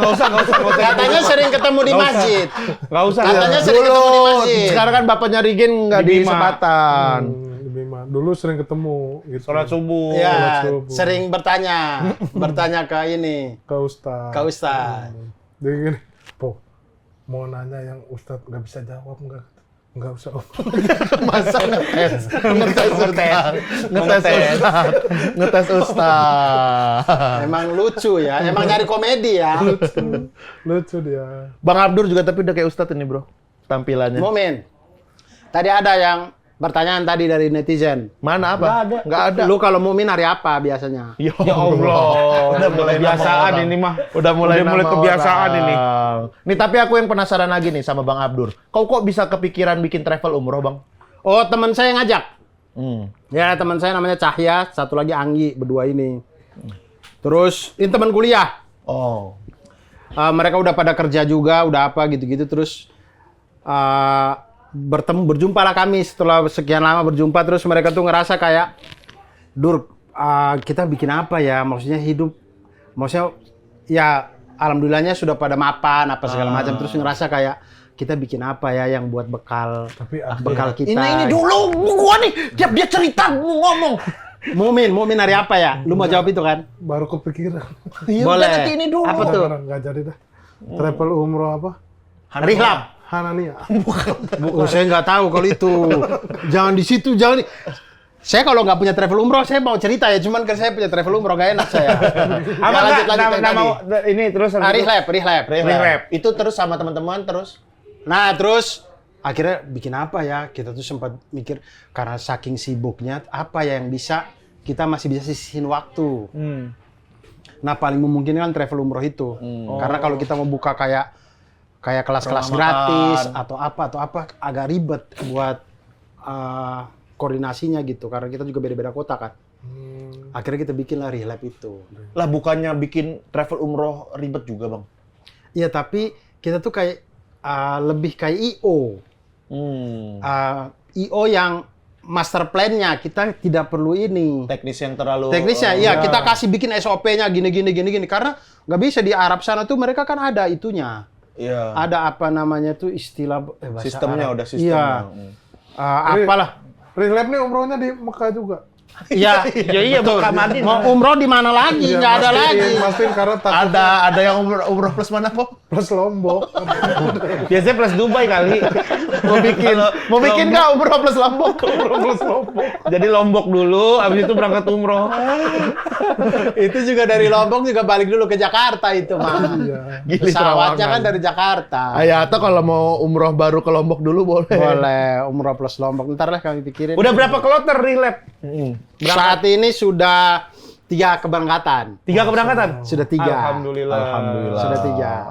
Katanya sering ketemu di masjid. Nggak usah. Katanya sering ketemu di masjid. Sekarang kan bapaknya Regen nggak Di di Bima. Sebatan. Di Bima. Dulu sering ketemu gitu. Sholat subuh. Ya, subuh. sering bertanya ke ini, Ke Ustaz. ke Ustaz. Dia gini, Po, mau nanya yang Ustaz nggak bisa jawab nggak? Nggak usah. Masa ngetes Ustaz. Emang lucu ya, emang nyari komedi ya. Lucu dia. Bang Abdur juga tapi udah kayak Ustadz ini bro, tampilannya. Momen. Tadi ada yang pertanyaan tadi dari netizen. Mana apa? Nggak ada. Lu kalau Mumin hari apa biasanya? Ya Allah. Udah mulai kebiasaan nama ini mah. Udah mulai Udah mulai nama kebiasaan orang. ini. Nih tapi aku yang penasaran lagi nih sama Bang Abdur. Kau kok bisa kepikiran bikin travel umroh Bang? Oh, teman saya ngajak. Hmm. Ya, teman saya namanya Cahya, satu lagi Anggi, berdua ini. Terus ini teman kuliah. Oh. Mereka udah pada kerja juga, udah apa gitu-gitu. Terus berjumpalah kami setelah sekian lama berjumpa. Terus mereka tuh ngerasa kayak, Dur, kita bikin apa ya? Maksudnya hidup, maksudnya ya alhamdulillahnya sudah pada mapan apa segala macam. Terus ngerasa kayak kita bikin apa ya yang buat bekal kita. Ini dulu gua nih tiap dia cerita ngomong. Mumin hari apa ya? Lu mau jawab itu kan? Baru kepikiran. Ya Boleh. udah nanti ini dulu. Apa tuh? Nggak jadi dah. Travel umroh apa? Rihlab. Hanania. Saya nggak tahu kalau itu. Jangan di situ, jangan di... Saya kalau nggak punya travel umroh, saya mau cerita ya. Cuman kan saya punya travel umroh, nggak enak saya. Apa Ya, enggak? yang Nama tadi. ini terus Rihlab. Rehab. Itu terus sama teman-teman terus. Nah, terus akhirnya bikin apa ya? Kita tuh sempat mikir karena saking sibuknya, apa ya yang bisa kita masih bisa sisihin waktu. Nah, paling memungkinkan travel umroh itu. Karena kalau kita mau buka kayak kelas-kelas gratis atau apa agak ribet buat koordinasinya gitu. Karena kita juga beda-beda kota kan. Akhirnya kita bikinlah Rihlab itu. Lah bukannya bikin travel umroh ribet juga, Bang? Iya, tapi kita tuh kayak lebih kayak IO. IO yang master plan-nya kita tidak perlu ini. Teknis yang terlalu Teknisnya, iya kita kasih bikin SOP-nya gini. Karena nggak bisa di Arab sana tuh mereka kan ada itunya. Iya. Ada apa namanya tuh istilah bahasa Sistemnya Arab. udah sistemnya. Iya. Apalah. Rihlab nih umrohnya di Mekah juga. Iya, iya betul. Mekah Madinah. Mau umroh di mana lagi? Nggak ada lagi. Mastiin karena takutnya Ada yang umroh plus mana, Po? plus Lombok. Biasanya plus Dubai kali. Mau bikin nggak umroh plus Lombok? Plus Lombok. Jadi Lombok dulu, abis itu berangkat umroh. Itu juga dari Lombok juga balik dulu ke Jakarta itu, Mah. Iya. Pesawatnya kan dari Jakarta. Atau kalau mau umroh baru ke Lombok dulu boleh. Boleh, umroh plus Lombok. Ntar lah kami pikirin. Udah berapa kloter Rihlab? Saat ini sudah 3 keberangkatan. 3 keberangkatan? Sudah 3. Alhamdulillah. Sudah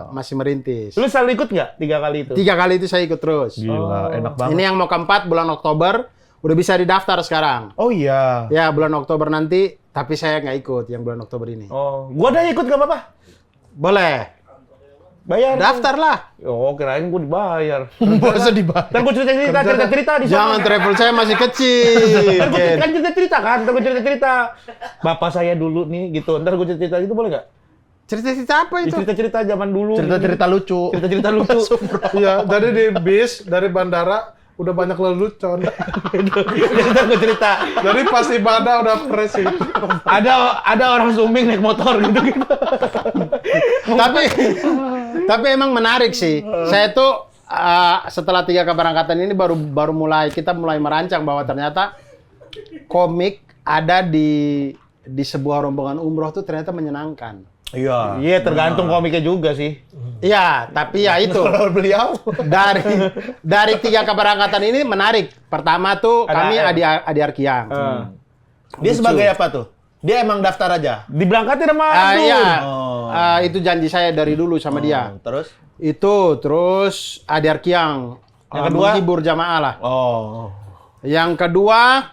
3. Masih merintis. Lu selalu ikut nggak 3 kali itu? 3 kali itu saya ikut terus. Gila, enak banget. Ini yang mau keempat bulan Oktober. Udah bisa didaftar sekarang. Oh iya. Ya, bulan Oktober nanti. Tapi saya nggak ikut yang bulan Oktober ini. Oh, gua udah ikut nggak apa-apa? Boleh. Bayar. Daftar lah. Oh, kirain gua dibayar. Masa dibayar? Ntar gua cerita di sana. Jangan travel saya masih kecil. Ntar gua kan cerita kan, ntar gua cerita. Bapak saya dulu nih gitu. Ntar gua cerita gitu boleh nggak? Cerita-cerita apa itu? Cerita-cerita zaman dulu. Cerita-cerita lucu. Cerita-cerita lucu. Iya, jadi di bis dari bandara udah banyak lelucon. Ntar gua cerita. Jadi pas ibadah udah fresh itu. Ada orang zooming naik motor gitu. Tapi emang menarik sih. Saya tuh setelah 3 keberangkatan ini baru kita mulai merancang bahwa ternyata komik ada di sebuah rombongan umroh tuh ternyata menyenangkan. Iya. Iya, tergantung komiknya juga sih. Iya, tapi ya itu. Kalau beliau Dari 3 keberangkatan ini menarik. Pertama tuh Ada kami AM. Adi Arkiang. dia sebagai apa tuh? Dia emang daftar aja. Diberangkatin sama Abdul. Iya. Oh. Itu janji saya dari dulu sama dia. Terus? Itu terus Adi Arkiang. Yang kedua? Menghibur jamaah lah. Oh. Yang kedua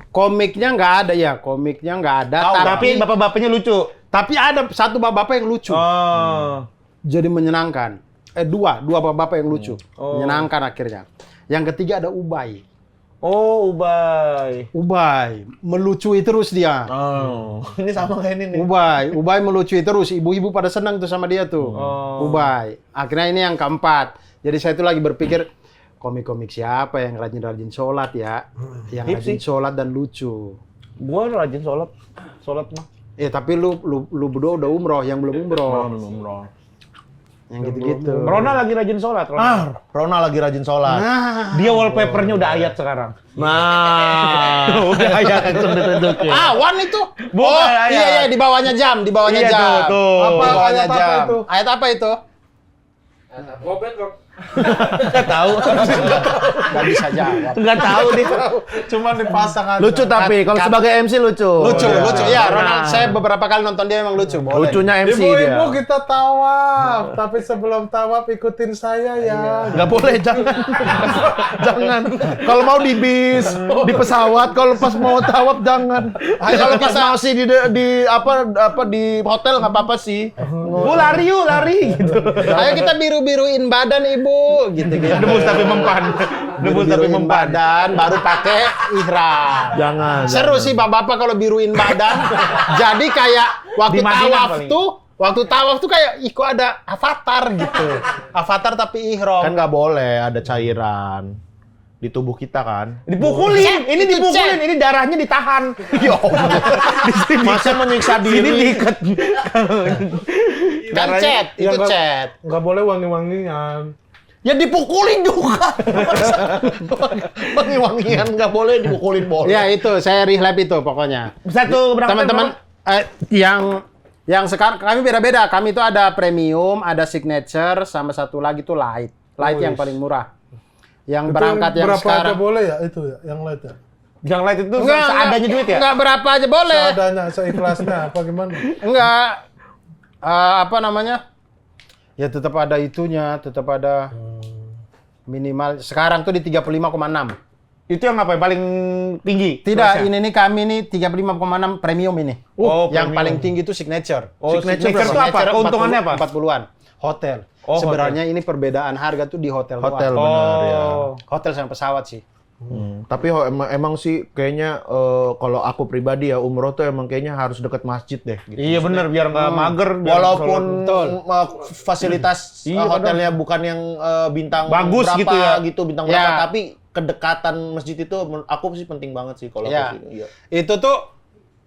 komiknya nggak ada ya, Tapi bapak-bapaknya lucu. tapi ada satu bapak-bapak yang lucu. Oh. Jadi menyenangkan. Dua bapak-bapak yang lucu. Menyenangkan akhirnya. Yang ketiga ada Ubay. Oh, Ubay. Melucui terus dia. Oh. Ini sama kayak ini nih. Ubay melucui terus. Ibu-ibu pada senang tuh sama dia tuh. Ubay. Akhirnya ini yang keempat. Jadi saya tuh lagi berpikir komik-komik siapa yang rajin-rajin sholat ya, yang rajin sholat dan lucu. Gua rajin sholat mah. Tapi lu berdua udah umroh, yang belum umroh. Umroh. Yang gitu-gitu. Rona lagi rajin sholat. Rona lagi rajin sholat. Nah, Dia wallpapernya udah ayat sekarang. Nah. Udah ayat itu ditudukin. Wan itu. Bukan ayat. Iya, di bawahnya jam, Iya, jam. tuh. Apa Di bawahnya ayat apa jam. itu? Ayat apa itu? Nggak tahu. Nggak bisa jawab. Nggak tahu dia. Cuman dipasang aja. Lucu tapi kalau sebagai MC lucu. Lucu. Ya, Nah. Ronald, saya beberapa kali nonton dia emang lucu. Boleh. Lucunya MC Ibu-ibu dia. kita tawaf, tapi sebelum tawaf ikutin saya ya. Nggak boleh, jangan. Jangan. Kalau mau di bis, di pesawat, kalau pas mau tawaf jangan. Kalau pas mau sih di hotel nggak apa-apa sih. Gua lari gitu. Ayo kita biru-biruin badan ibu, gitu. Debus tapi mempan. Biruin badan, baru pakai ihram. Jangan. Seru sih bapak-bapak kalau biruin badan. Jadi kayak Di Madinah waktu tawaf tuh kayak kok ada avatar gitu. Avatar tapi ihram. Kan nggak boleh ada cairan di tubuh kita kan. Dipukulin, ini itu dipukulin, ini darahnya ditahan. Ya Allah. Masa menyiksa Ini diri? diikat. Kan chat, itu chat. Nggak boleh wangi-wangian. Ya dipukulin juga. Wangi-wangian nggak boleh, dipukulin boleh. Ya itu, saya rehab itu pokoknya. Satu berapa? Teman-teman yang sekarang kami beda-beda. Kami itu ada premium, ada signature, sama satu lagi tuh light. Light yang paling murah. Yang Itu berangkat yang berapa sekarang. aja boleh ya itu ya, yang light ya? Yang light itu seadanya duit ya? Enggak berapa aja boleh. Seadanya, seikhlasnya apa gimana? Enggak. Apa namanya? Ya tetap ada itunya, tetap ada minimal. Sekarang tuh di 35,6. Itu yang apa? Yang paling tinggi? Tidak, kelasnya? ini nih kami nih 35,6 premium ini. Oh, yang premium. paling tinggi itu signature. Oh, signature itu apa? Keuntungannya apa? 40-an. Hotel. Oh, Sebenarnya ini perbedaan harga tuh di hotel Hotel doang. benar ya. Hotel sama pesawat sih. Tapi emang sih kayaknya kalau aku pribadi ya umroh tuh emang kayaknya harus deket masjid deh. Gitu. Iya bener, biar nggak mager. biar Walaupun sholat. fasilitas Iya, hotelnya bukan yang bintang Bagus berapa gitu ya. gitu, bintang Ya. berapa, tapi kedekatan masjid itu aku sih penting banget sih kalau Ya. aku sih. Iya. Itu tuh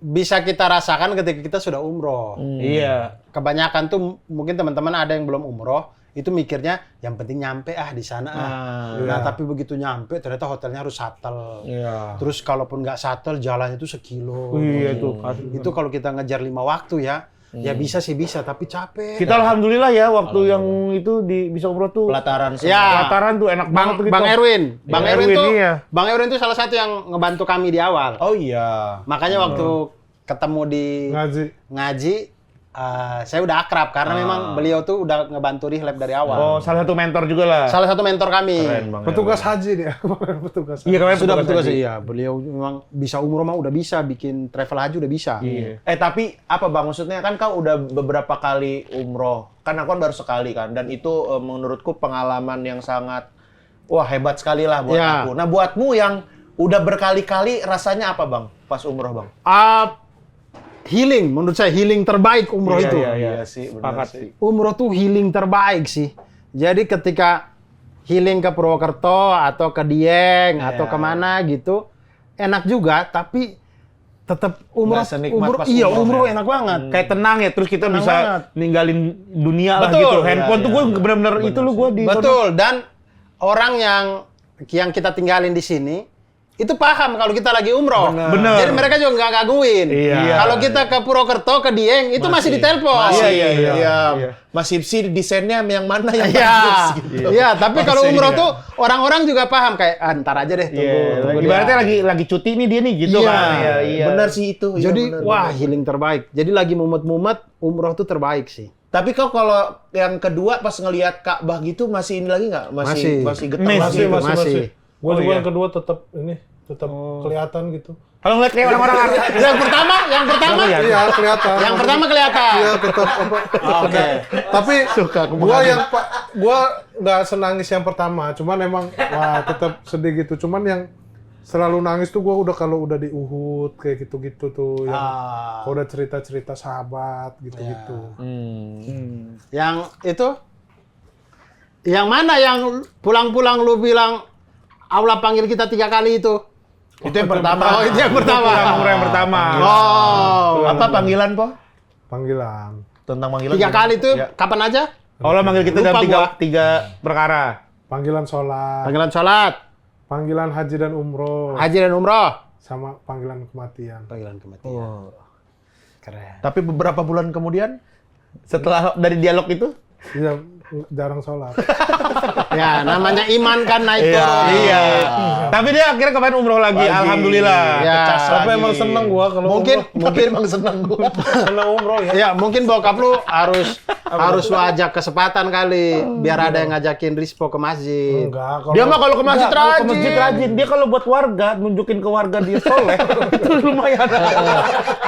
bisa kita rasakan ketika kita sudah umroh. Iya. Kebanyakan tuh mungkin teman-teman ada yang belum umroh, itu mikirnya yang penting nyampe di sana Nah, tapi begitu nyampe ternyata hotelnya harus shuttle. Iya. Terus kalaupun nggak shuttle jalannya itu sekilo. Iya tuh. Itu kalau kita ngejar 5 waktu ya, ya bisa sih bisa, tapi capek. Kita alhamdulillah ya waktu yang itu bisa umroh tuh. Pelataran semua. Ya. Pelataran tuh enak banget tuh gitu. Bang Erwin, Bang Ya, Erwin tuh, iya. Bang Erwin tuh salah satu yang ngebantu kami di awal. Oh iya. Makanya waktu ketemu di ngaji, saya udah akrab karena memang beliau tuh udah ngebantu rehab dari awal. Oh, salah satu mentor juga lah. Salah satu mentor kami. Keren Bang. Petugas haji dia. Petugas haji. Iya, kemarin Sudah petugas betul haji. sih ya. Beliau memang bisa umroh mah udah bisa, bikin travel haji udah bisa. Iya. Tapi apa Bang, maksudnya kan kau udah beberapa kali umroh, kan aku kan baru sekali kan, dan itu menurutku pengalaman yang sangat hebat sekali lah buat Ya. aku. Nah buatmu yang udah berkali-kali rasanya apa Bang pas umroh Bang? Healing, menurut saya healing terbaik umroh itu. Iya sih, Sepakat sih. Umroh tuh healing terbaik sih. Jadi ketika healing ke Purwokerto atau ke Dieng atau kemana gitu, enak juga. Tapi tetap umroh, Nggak senikmat pas iya umroh umroh ya. enak banget. Kayak tenang ya, terus kita Tenang bisa banget. ninggalin dunia lah Betul. gitu. Handphone Iya, tuh gue iya. bener-bener itu lu gue di Betul, dan orang yang kita tinggalin di sini itu paham kalau kita lagi umroh. Bener. Jadi mereka juga nggak gangguin. Iya. Kalau kita ke Purwokerto, ke Dieng, itu masih ditelepon. Masih, Iya. Masih sih desainnya yang mana yang Iya, bagus gitu. iya. Tapi kalau Masih, umroh iya. tuh orang-orang juga paham kayak ntar aja deh tunggu. dia." Ibaratnya lagi cuti nih dia nih gitu Iya. kan. Iya. Bener sih itu. iya, Jadi bener, wah bener. healing terbaik. Jadi lagi mumet-mumet, umroh tuh terbaik sih. Tapi kau kalau yang kedua pas ngelihat Ka'bah gitu masih ini lagi nggak? Masih getar Masih, lagi? masih. Gue Oh, juga iya. yang kedua tetap kelihatan gitu. Kalau ngeliat kayak orang-orang Yang pertama, Iya, kelihatan. yang pertama kelihatan. Iya, tetap apa. Oke. Tapi gua nggak senangis yang pertama, cuman emang tetap sedih gitu. Cuman yang selalu nangis tuh gua kalau udah di Uhud kayak gitu-gitu tuh yang kalau udah cerita-cerita sahabat gitu-gitu. Yang itu, yang mana yang pulang-pulang lu bilang Allah panggil kita 3 kali itu? Itu yang pertama. Oh, itu yang pertama. umroh yang pertama. Oh, Apa panggilan, Po? Panggilan. Tentang panggilan. 3 kali itu Ya. kapan aja? Allah manggil kita dalam Lupa tiga perkara. Panggilan sholat, Panggilan sholat, panggilan haji dan umroh, haji dan umroh. sama panggilan kematian. Panggilan kematian. Keren. Tapi beberapa bulan kemudian setelah dari dialog itu, Iya, jarang sholat. Ya, namanya iman kan naik turun. Iya. Tapi dia akhirnya kemarin umroh lagi. Alhamdulillah. Ya. Kecas Tapi lagi. emang seneng gua kalau Mungkin Tapi emang seneng gue. seneng umroh ya. ya mungkin bokap lu harus lu ajak kesempatan kali biar ada yang ngajakin Rispo ke masjid. Enggak, kalau Dia mah kalau ke masjid Enggak, kalau ke rajin. masjid rajin. Dia kalau buat warga, nunjukin ke warga dia soleh, itu lumayan.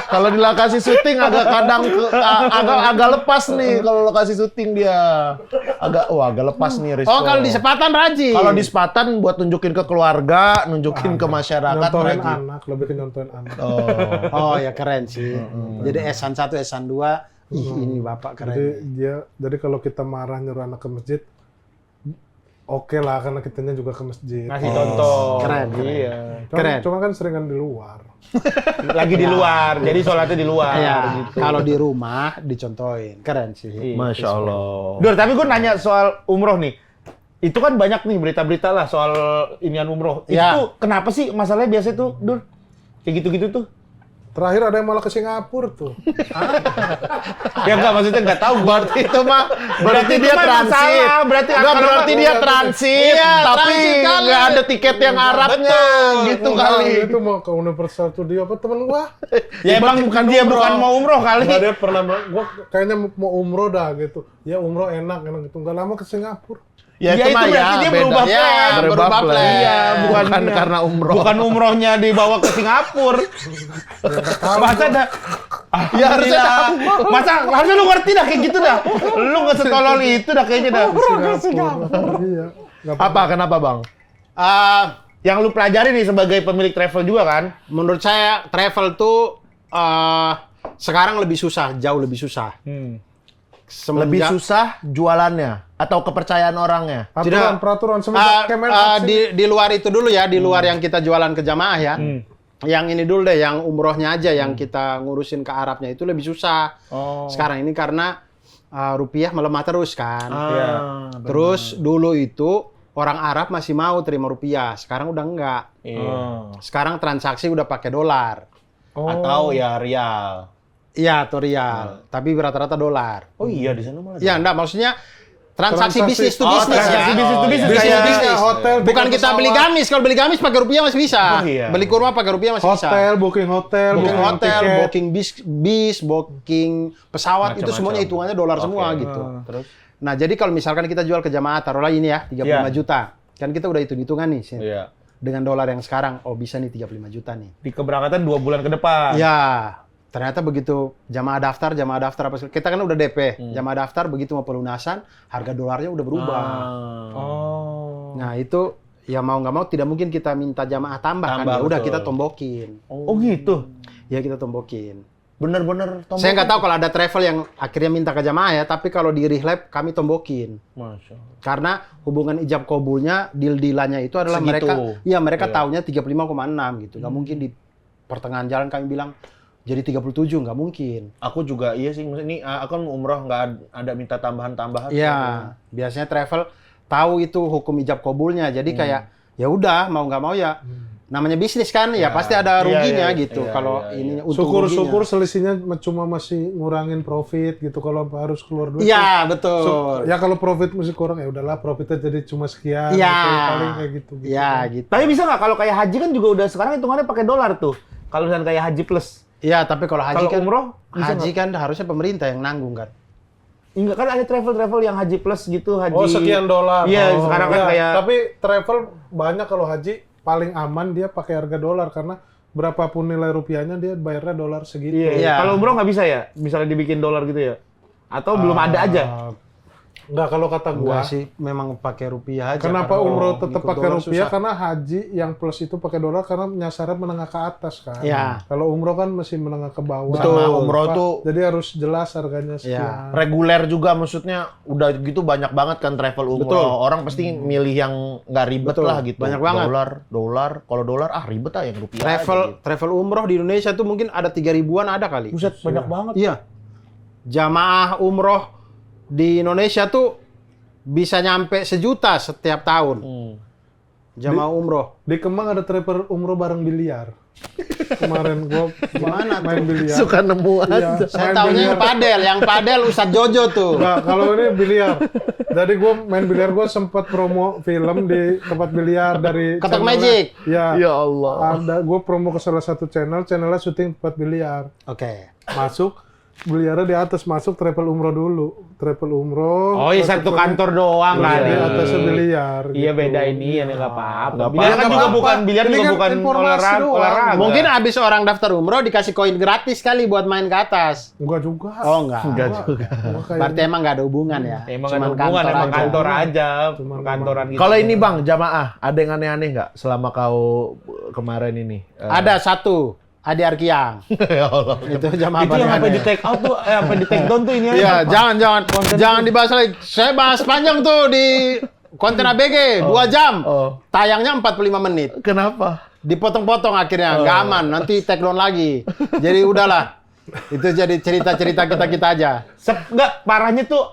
Kalau di lokasi syuting agak agak lepas nih kalau lokasi syuting dia. Agak lepas nih Rizko. Oh, kalau di Sepatan rajin. Kalau di Sepatan buat nunjukin ke keluarga, nunjukin ke masyarakat nyontohin rajin. anak, lebih ke nyontohin anak. Oh, ya keren sih. Jadi Esan 1, Esan 2, ini Bapak keren. Jadi kalau kita marah nyuruh anak ke masjid, oke lah karena kitanya juga ke masjid. Ngasih contoh. Keren. Iya. Keren. Cuma kan seringan di luar. Lagi di luar. Jadi sholatnya di luar. Ya, gitu. kalau di rumah dicontohin. Keren sih. Masya Allah. Dur, tapi gue nanya soal umroh nih. Itu kan banyak nih berita-berita lah soal inian umroh. Ya. Itu kenapa sih masalahnya biasa tuh, Dur? Kayak gitu-gitu tuh. Terakhir ada yang malah ke Singapura tuh. Ya enggak, maksudnya enggak tahu. Berarti itu mah berarti itu dia mah transit. masalah, berarti Enggak akan- berarti dia transit, Iya, tapi transit kali. nggak ada tiket yang Arabnya gitu Enggak, kali. Itu mau ke Universal Studio apa temen gua? Ya emang bukan dia umroh. bukan mau umroh kali. Enggak, dia pernah gua kayaknya mau umroh dah gitu. Ya umroh enak gitu. Enggak lama ke Singapura. Ya, Ya, itu mah berarti dia beda. berubah Ya, plan. berubah plan. Iya, bukan Bukan karena umroh. Bukan umrohnya dibawa ke Singapura. Masa ada Ya, harusnya Masa harusnya lu ngerti dah kayak gitu dah. Lu nggak setolol itu dah kayaknya dah. Iya. Nggak Apa? Kenapa, Bang? Yang lu pelajari nih sebagai pemilik travel juga kan? Menurut saya travel tuh sekarang lebih susah, jauh lebih susah. Lebih Semenjak- susah jualannya atau kepercayaan orangnya? Aturan, peraturan semenjak Kemenak sih. di luar itu dulu ya, di luar yang kita jualan ke jamaah ya. Yang ini dulu deh, yang umrohnya aja yang kita ngurusin ke Arabnya itu lebih susah. Sekarang ini karena rupiah melemah terus kan. Iya. Terus dulu itu orang Arab masih mau terima rupiah, sekarang udah enggak. Sekarang transaksi udah pakai dolar. Atau ya rial. Iya, atau rial, tapi rata-rata dolar. Oh iya di sana malah. Ya, enggak, maksudnya transaksi Transaksi- bisnis to Oh, bisnis transaksi ya. bisnis to bisnis. Bisnis to Kayak bisnis. hotel, Bukan tiket kita beli pesawat. gamis, kalau beli gamis pakai rupiah masih bisa. Oh, iya. Beli kurma pakai rupiah masih bisa. Hotel, booking hotel, Booking hotel, tiket. booking bis, booking pesawat, itu Macam-macam. semuanya hitungannya dolar semua gitu. Terus? Nah, jadi kalau misalkan kita jual ke jamaah, taruhlah ini ya, 35 Iya. juta. Kan kita udah hitung-hitungan nih, Sin. Iya. Dengan dolar yang sekarang, oh bisa nih 35 juta nih. Di keberangkatan 2 bulan ke depan. Ya, ternyata begitu jamaah daftar apa segala- kita kan udah DP, jamaah daftar begitu mau pelunasan, harga dolarnya udah berubah. Oh. Nah itu ya mau nggak mau tidak mungkin kita minta jamaah tambah kan, Tambah, ya udah betul. kita tombokin. Oh gitu. Ya kita tombokin. Bener-bener tombol. Saya nggak tahu kalau ada travel yang akhirnya minta ke jamaah ya, tapi kalau di Rihlab kami tombokin. Masya Allah. Karena hubungan ijab kabulnya, deal-dealannya itu adalah Segitu. mereka taunya 35,6 gitu. Nggak mungkin di pertengahan jalan kami bilang jadi 37, nggak mungkin. Aku juga iya sih, maksudnya ini aku kan umroh nggak ada minta tambahan-tambahan. Iya, biasanya travel tahu itu hukum ijab kabulnya. Jadi kayak ya udah mau nggak mau ya namanya bisnis kan ya pasti ada Iya, ruginya iya, gitu. iya, Kalau iya, ininya untung Syukur-syukur ruginya. selisihnya cuma masih ngurangin profit gitu kalau harus keluar duit. Iya, betul. Ya kalau profit masih kurang ya udahlah profitnya jadi cuma sekian Iya. gitu, paling kayak gitu. Iya, gitu. Tapi bisa nggak kalau kayak haji kan juga udah sekarang hitungannya pakai dolar tuh. Kalau misalnya kayak haji plus. Iya, tapi kalau haji Kalau kan umroh, bisa haji kan harusnya pemerintah yang nanggung kan. Enggak kan ada travel-travel yang haji plus gitu, haji. Oh sekian dolar. Iya, Oh, sekarang kan ya, kayak Tapi travel banyak kalau haji paling aman dia pakai harga dolar karena berapapun nilai rupiahnya dia bayarnya dolar segitu. Iya. Iya. Kalau umroh nggak bisa ya? Misalnya dibikin dolar gitu ya? Atau belum ada aja? Enggak kalau kata gua. Enggak sih, memang pakai rupiah aja. Kenapa Karena umroh tetap ngikut pakai dolar rupiah? susah. Karena haji yang plus itu pakai dolar karena nyasarnya menengah ke atas kan. Iya. Kalau umroh kan masih menengah ke bawah. Betul. Sama umroh Pak, tuh jadi harus jelas harganya sekian. Iya. reguler juga, maksudnya udah gitu banyak banget kan travel umroh. Betul. Orang pasti milih yang nggak ribet Betul. lah gitu. Banyak banget. Dolar. Kalau dolar ribet yang rupiah. aja gitu. Travel umroh di Indonesia tuh mungkin ada 3.000-an ada kali. Buset, banyak banget. Iya. Jamaah umroh di Indonesia tuh bisa nyampe 1 juta setiap tahun. Jamaah umroh. Di Kemang ada travel umroh bareng biliar. Kemarin gua Gimana main biliar. Suka nemu Iya, aja. Saya main tahunya biliar. yang padel Ustadz Jojo tuh. Nah, kalau ini biliar. Jadi gue main biliar, gue sempat promo film di tempat biliar dari Kotak channelnya. Magic. Ya. Ya Allah. Ada gue promo ke salah satu channelnya syuting tempat biliar. Oke. Masuk biliarnya di atas, masuk travel umroh dulu. Travel umroh. Oh iya, satu kantor doang Iya, kali. di atasnya biliar. Iya gitu. beda ini ya nggak apa-apa. Nggak Biliar kan apa-apa. juga bukan biliar Ini juga kan bukan informasi olahraga. doang. olahraga. Mungkin abis orang daftar umroh dikasih koin gratis kali buat main ke atas. Enggak juga. Oh enggak. Enggak juga. Enggak kayak Berarti emang nggak ada hubungan ya? Emang Cuman ada hubungan, emang aja. kantor aja, Cuman kantoran gitu. Kalau ini Bang, jamaah, ada yang aneh-aneh nggak selama kau kemarin ini? Ada satu, Adi Arkiang. Ya Allah. Itu jamaah itu yang paling sampai aneh. di take out tuh, sampai di take down tuh ini. Iya, apa? jangan dibahas lagi. Saya bahas panjang tuh di konten ABG 2 jam. Oh. Tayangnya 45 menit. Kenapa? Dipotong-potong akhirnya, nggak aman. Nanti take down lagi. Jadi udahlah. Itu jadi cerita-cerita kita aja. Enggak, parahnya tuh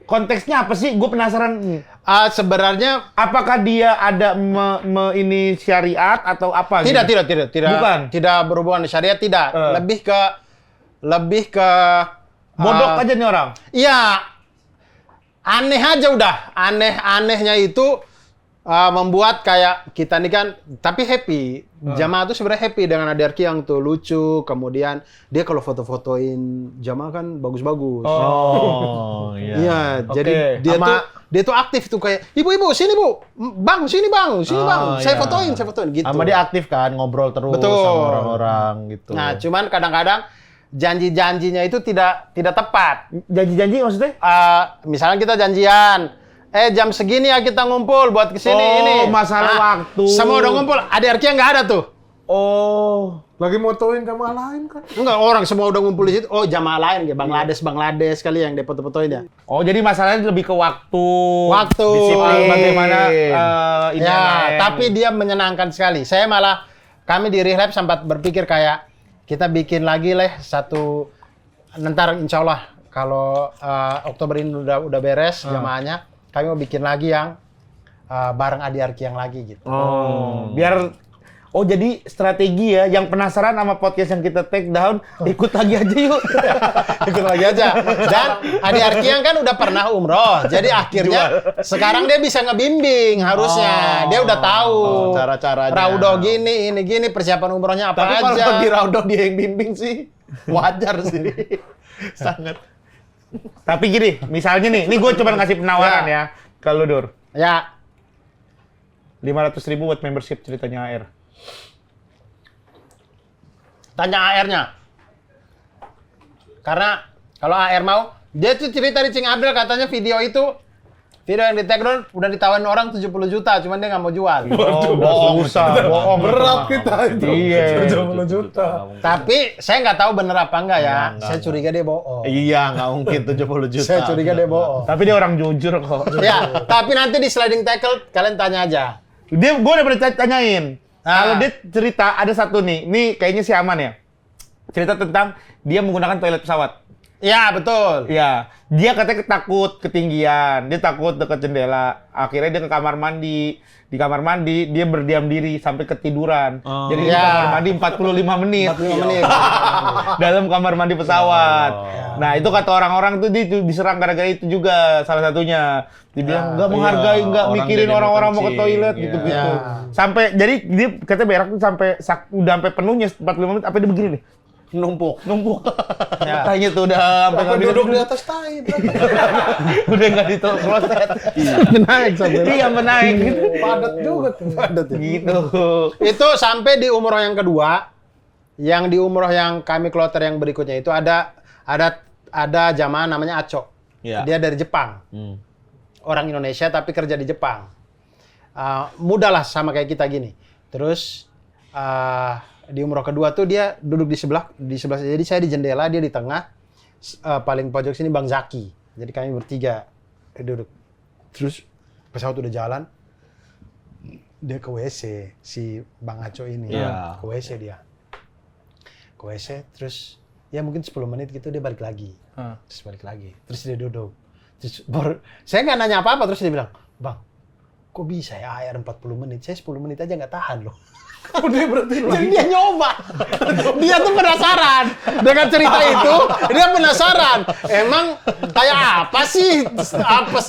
konteksnya apa sih? Gue penasaran. Sebenarnya Apakah dia ada ini syariat atau apa? tidak, gitu? tidak. Bukan. Tidak berhubungan dengan syariat, tidak. Lebih ke Bodok aja nih orang. Iya. Aneh aja udah. Anehnya itu membuat kayak kita nih kan, tapi happy. Jamaah tuh sebenarnya happy dengan Ade Arki yang tuh lucu. Kemudian dia kalau foto-fotoin jamaah kan bagus-bagus. Oh, iya. Iya, Oke. jadi dia tuh aktif tuh kayak, ibu sini bu, bang sini bang, saya iya. fotoin gitu. Sama dia aktif kan, ngobrol terus Betul. sama orang-orang gitu. Nah, cuman kadang-kadang janji-janjinya itu tidak tepat. Janji-janji maksudnya? Misalnya kita janjian, jam segini ya kita ngumpul buat kesini ini. Masalah waktu. Semua udah ngumpul, Ade Arki nggak ada tuh. Oh. Lagi motoin jamaah lain kan? Enggak, orang semua udah ngumpul di situ. Oh, jamaah lain ya, Bangladesh kali yang dia foto-fotoin ya. Oh, jadi masalahnya lebih ke waktu. Waktu. Disiplin. Bagaimana ini Ya, Neng. tapi dia menyenangkan sekali. Kami di Rehab sempat berpikir kayak kita bikin lagi satu, ntar insya Allah kalau Oktober ini udah beres jamaahnya, kami mau bikin lagi yang bareng Ade Arki yang lagi gitu. Jadi strategi ya, yang penasaran sama podcast yang kita take down, ikut lagi aja yuk. Ikut lagi aja. Dan Ade Arki yang kan udah pernah umroh, jadi akhirnya sekarang dia bisa ngebimbing harusnya. Dia udah tahu cara-caranya. Raudoh gini, ini gini, persiapan umrohnya apa Tapi aja. kalau di Raudoh dia yang bimbing sih, wajar sih. Sangat. Tapi gini, misalnya nih gue cuma ngasih penawaran ya. Kalau Dur, Ya, 500.000 buat membership ceritanya AR. tanya AR-nya. Karena kalau AR mau, dia tuh cerita di Cing Abdel katanya video yang di take down udah ditawarin orang 70 juta, cuman dia nggak mau jual. Bohong, bohong. Berat kita itu. Iya. 70 juta. Tapi saya nggak tahu bener apa enggak ya. Enggak, Saya curiga dia bohong. Iya, nggak mungkin 70 juta. Saya curiga dia bohong. Tapi dia orang jujur kok. Ya, tapi nanti di sliding tackle kalian tanya aja. Gue udah pernah tanyain. Ah. Kalau dia cerita ada satu nih kayaknya si aman ya. Cerita tentang dia menggunakan toilet pesawat. Ya, betul. Iya, dia katanya takut ketinggian, dia takut dekat jendela. Akhirnya dia ke kamar mandi. Di kamar mandi dia berdiam diri sampai ketiduran. Jadi di Ya. kamar mandi 45 menit. 45 menit. Dalam kamar mandi pesawat. Nah, itu kata orang-orang tuh dia diserang gara-gara itu juga salah satunya. Dibilang nggak menghargai, nggak orang mikirin jadi orang-orang mau ke kencing. toilet Iya. gitu-gitu. Ya. Sampai jadi dia katanya berak tuh udah sampai penuhnya 45 menit apa dia begini nih. Numpuk. Ya. Kayaknya tuh udah sampai Apa nggak bisa duduk di atas tai? udah nggak di kloset. Menaik sampai. Iya menaik gitu. Padat juga tuh. Gitu. Itu sampai di umroh yang kedua, yang di umroh yang kami kloter yang berikutnya itu ada jamaah namanya Aco. Iya. Dia dari Jepang. Orang Indonesia tapi kerja di Jepang. Mudah lah sama kayak kita gini. Terus di umroh kedua tuh dia duduk di sebelah. Jadi saya di jendela, dia di tengah. Paling pojok sini Bang Zaki. Jadi kami bertiga duduk. Terus pesawat udah jalan. Dia ke WC si Bang Aco ini. Iya. Ke WC dia. Ke WC terus ya mungkin 10 menit gitu dia balik lagi. Terus balik lagi. Terus dia duduk. Terus saya nggak nanya apa-apa, terus dia bilang, "Bang, kok bisa ya AR 40 menit? Saya 10 menit aja nggak tahan loh." Udah berarti Jadi dia nyoba. Dia tuh penasaran. Dengan cerita itu, dia penasaran. Emang kayak apa sih?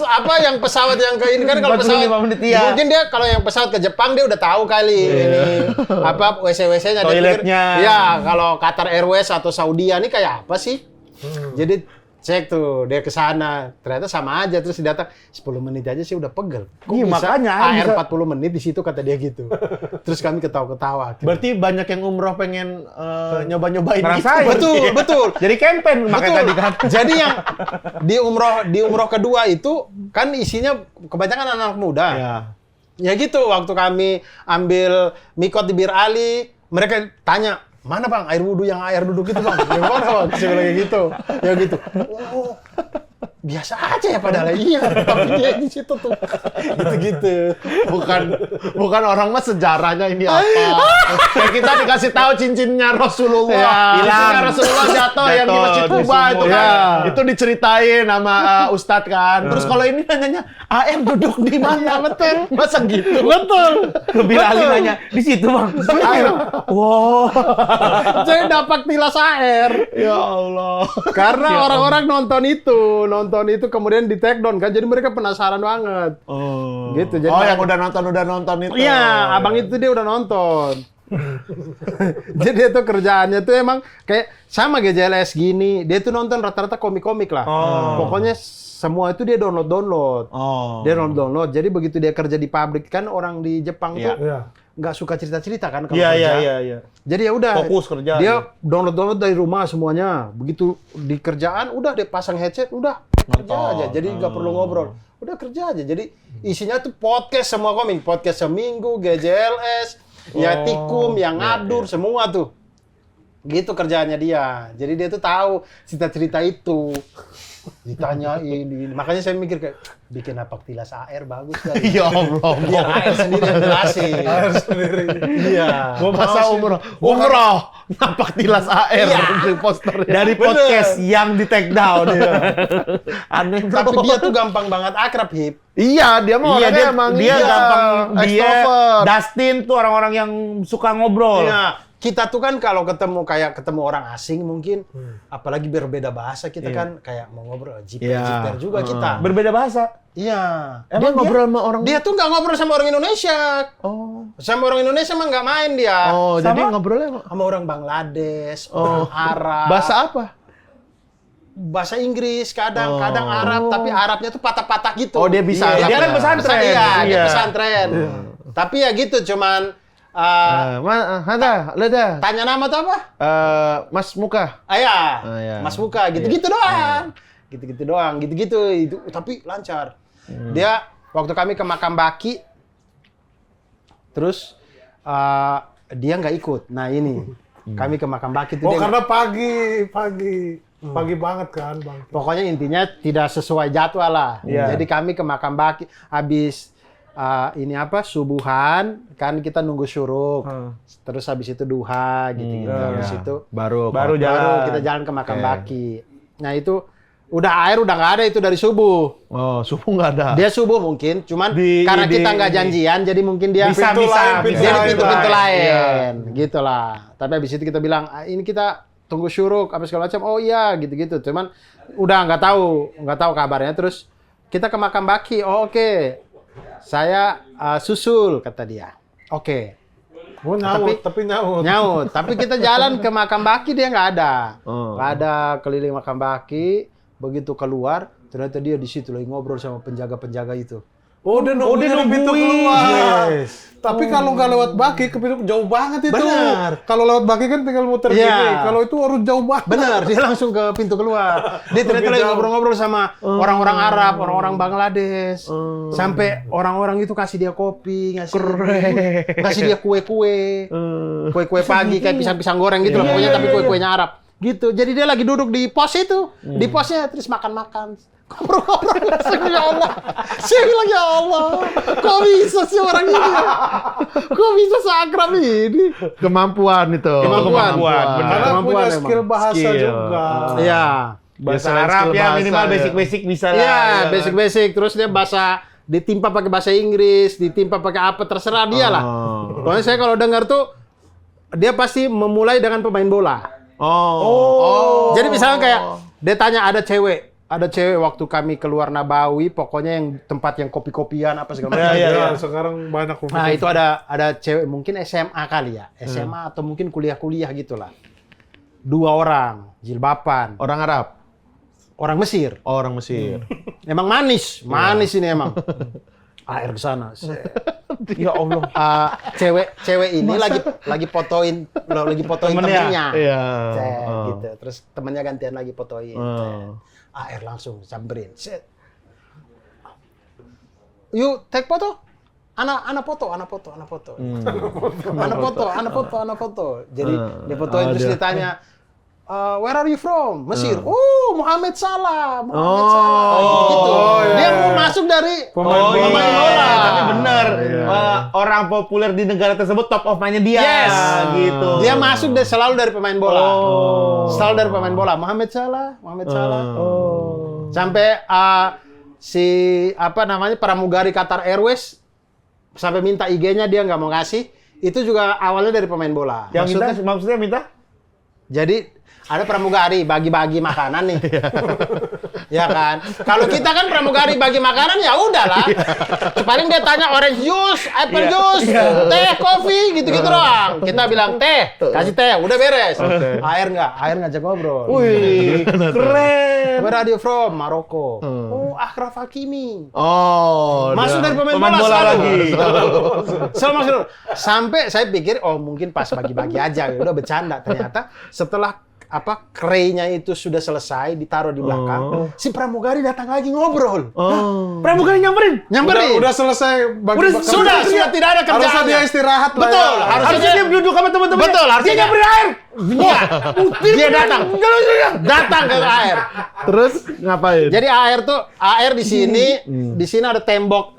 Apa yang pesawat yang ke ini kan kalau 45 pesawat menit, iya. mungkin dia kalau yang pesawat ke Jepang dia udah tahu kali ini apa WC-WC-nya. Toiletnya. Iya, kalau Qatar Airways atau Saudi ini kayak apa sih? Jadi cek tuh dia ke sana, ternyata sama aja, terus dia datang 10 menit aja sih udah pegel. Kok Iya, bisa makanya, AR bisa- 40 menit di situ kata dia gitu. Terus kami ketawa-ketawa. Berarti banyak yang umroh pengen nyoba-nyobain Ngerasain. Betul, betul. Jadi campaign makanya Betul. tadi kan. Jadi yang di umroh kedua itu kan isinya kebanyakan anak muda. Ya. Ya gitu, waktu kami ambil mikot di Bir Ali, mereka tanya, "Mana Bang air wudhu yang air duduk itu Bang?" Yang mana Bang? Saya bilang kayak gitu. Ya gitu. Oh. biasa aja ya padahal iya, tapi dia di situ tuh gitu-gitu. Bukan orang mah sejarahnya ini apa. Kayak kita dikasih tahu cincinnya Rasulullah. Cincinnya Rasulullah jatuh yang di Masjid Kuba itu kan. Itu diceritain sama Ustadz kan. Terus kalau ini nanyanya, AR duduk di mana? Betul. Masa gitu? Betul. Bilal nanya, di situ Bang. Wow. Saya dapat tilas AR. Ya Allah. Karena orang-orang nonton itu kemudian di take down kan, jadi mereka penasaran banget. Oh. Gitu. Jadi Yang udah nonton itu. iya, abang itu dia udah nonton. Jadi itu kerjaannya tuh emang kayak sama GJLS gini, dia tuh nonton rata-rata komik-komik lah. Pokoknya semua itu dia download. Dia download. Jadi begitu dia kerja di pabrik kan, orang di Jepang tuh nggak suka cerita-cerita kan kalau kerja. Iya. Jadi ya udah. Fokus kerja. Dia download dari rumah semuanya. Begitu di kerjaan udah dia pasang headset, udah kerja aja. Jadi nggak perlu ngobrol. Udah kerja aja. Jadi isinya tuh podcast semua komik. Podcast seminggu, GJLS, ya Tikum, yang Abdur, semua tuh. Gitu kerjaannya dia. Jadi dia tuh tahu cerita-cerita itu. Ditanyain, makanya saya mikir kayak bikin napak tilas AR bagus kali. Ya Allah. Biar AR sendiri yang jelasin. AR sendiri. Iya. Gua masa umroh napak tilas AR di posternya. Dari podcast yang di take down. Aneh bro. Tapi dia tuh gampang banget akrab, Hip. Iya, dia mah Iya, orangnya emang dia gampang, dia extrovert. Dustin tuh orang-orang yang suka ngobrol. Iya. Kita tuh kan kalau ketemu orang asing mungkin, apalagi berbeda bahasa kita kan kayak mau ngobrol jiper juga kita. Berbeda bahasa. Iya. Dia ngobrol sama orang. Dia tuh nggak ngobrol sama orang Indonesia. Sama orang Indonesia mah nggak main dia. Jadi ngobrolnya Sama orang Bangladesh, orang Arab. bahasa apa? Bahasa Inggris, kadang-kadang Arab, tapi Arabnya tuh patah-patah gitu. Oh, dia bisa Arab dia kan ya. pesantren. Iya, dia Iya. pesantren. Tapi ya gitu, cuman Leda. tanya nama tuh apa? Mas Muka. Ya. Mas Muka, gitu-gitu doang. Gitu-gitu doang, gitu-gitu. Itu tapi lancar. Dia waktu kami ke makam Baki, terus dia nggak ikut. Nah ini, kami ke makam Baki tuh dia karena pagi banget kan, Bang. pokoknya intinya tidak sesuai jadwal lah. Jadi kami ke makam Baki, habis subuhan, kan kita nunggu syuruk. Terus habis itu duha gitu-gitu. Habis itu Baru kita jalan ke makam Baki. Nah itu air udah nggak ada itu dari subuh. Oh, subuh nggak ada. Dia subuh mungkin, cuman karena kita nggak janjian, jadi mungkin dia Bisa. dia di pintu-pintu lain, Iya. gitulah. Tapi habis itu kita bilang, ini kita tunggu syuruk, apa segala macam. Oh iya, gitu-gitu. Cuman udah nggak tahu kabarnya. Terus kita ke makam Baki. Oh oke. Saya susul, kata dia. Oke. Oh, tapi nyaut. Nyaut. Tapi kita jalan ke makam Baki, dia nggak ada. Nggak ada keliling makam Baki. Begitu keluar, ternyata dia di situ lagi ngobrol sama penjaga-penjaga itu. Oh, dia nungguin pintu keluar. Tapi kalau nggak lewat Baki, ke pintu jauh banget itu. Benar. Kalau lewat Baki kan tinggal muter Iya. gini. Kalau itu harus jauh banget. Benar, dia langsung ke pintu keluar. Dia ternyata lagi ngobrol-ngobrol sama orang-orang Arab, orang-orang Bangladesh. Sampai orang-orang itu kasih dia kopi, ngasih dia kue-kue. Kue-kue pagi kayak pisang-pisang goreng gitu lah, pokoknya tapi kue-kuenya Arab. Gitu. Jadi dia lagi duduk di pos itu. Di posnya terus makan-makan. Ngobrol-ngobrol. Ya Allah. Saya bilang, ya Allah. Kok bisa sih orang ini? Kok bisa seakrab ini? Kemampuan itu. Kemampuan. Karena Kemampuan punya emang. skill bahasa Skill. juga. Iya. Bahasa Selain Arab skill ya, bahasa, minimal ya. basic-basic bisa lah. Iya, basic-basic. Terus dia ditimpa pakai bahasa Inggris, ditimpa pakai apa, terserah dia lah. Pokoknya saya kalau dengar tuh, dia pasti memulai dengan pemain bola. Jadi misalnya kayak, dia tanya ada cewek waktu kami keluar Nabawi, pokoknya yang tempat yang kopi-kopian apa segala macam. Iya, sekarang banyak. Nah itu ada cewek, mungkin SMA kali ya, SMA atau mungkin kuliah-kuliah gitulah. 2 orang, jilbaban, Orang Arab. orang Mesir. Oh, orang Mesir. Emang manis ini emang. Air ke sana. Ya Allah. Cewek ini lagi fotoin temennya. Iya. Gitu. Terus temennya gantian lagi fotoin. Air langsung samperin. Set. Yuk take foto. Anak foto. Anak foto. Jadi dia fotoin terus dia tanya, where are you from? Mesir. Oh, Mohamed Salah. Gitu. Dia mau masuk dari Pemain bola. Tapi bener, orang populer di negara tersebut top of mind-nya dia. Yes. Gitu. Dia masuk selalu dari pemain bola. Selalu dari pemain bola. Mohamed Salah. Sampai si pramugari Qatar Airways sampai minta IG-nya dia nggak mau ngasih. Itu juga awalnya dari pemain bola. Yang maksudnya minta? Jadi ada pramugari bagi-bagi makanan nih. Ya kan? Kalau kita kan pramugari bagi makanan ya udahlah. Paling dia tanya orange juice, apple juice, teh, kopi gitu-gitu doang. Kita bilang teh, kasih teh, udah beres. Air ngajak ngobrol. Wih, keren. Where are you from? Maroko. Oh, Achraf Hakimi. Oh, Masuk dari pemain Pemain bola bola lagi. Selalu masuk. Sampai saya pikir mungkin pas bagi-bagi aja, udah bercanda. Ternyata setelah kreynya itu sudah selesai ditaruh di belakang, si pramugari datang lagi ngobrol. Pramugari nyamperin. Udah selesai Sudah tidak ada kerjaan. Harusnya dia istirahat lah. Betul, ya. harusnya dia duduk sama teman-teman. Betul, harusnya Dia nyamperin air. Dia datang ke air. terus ngapain? Jadi air di sini ada tembok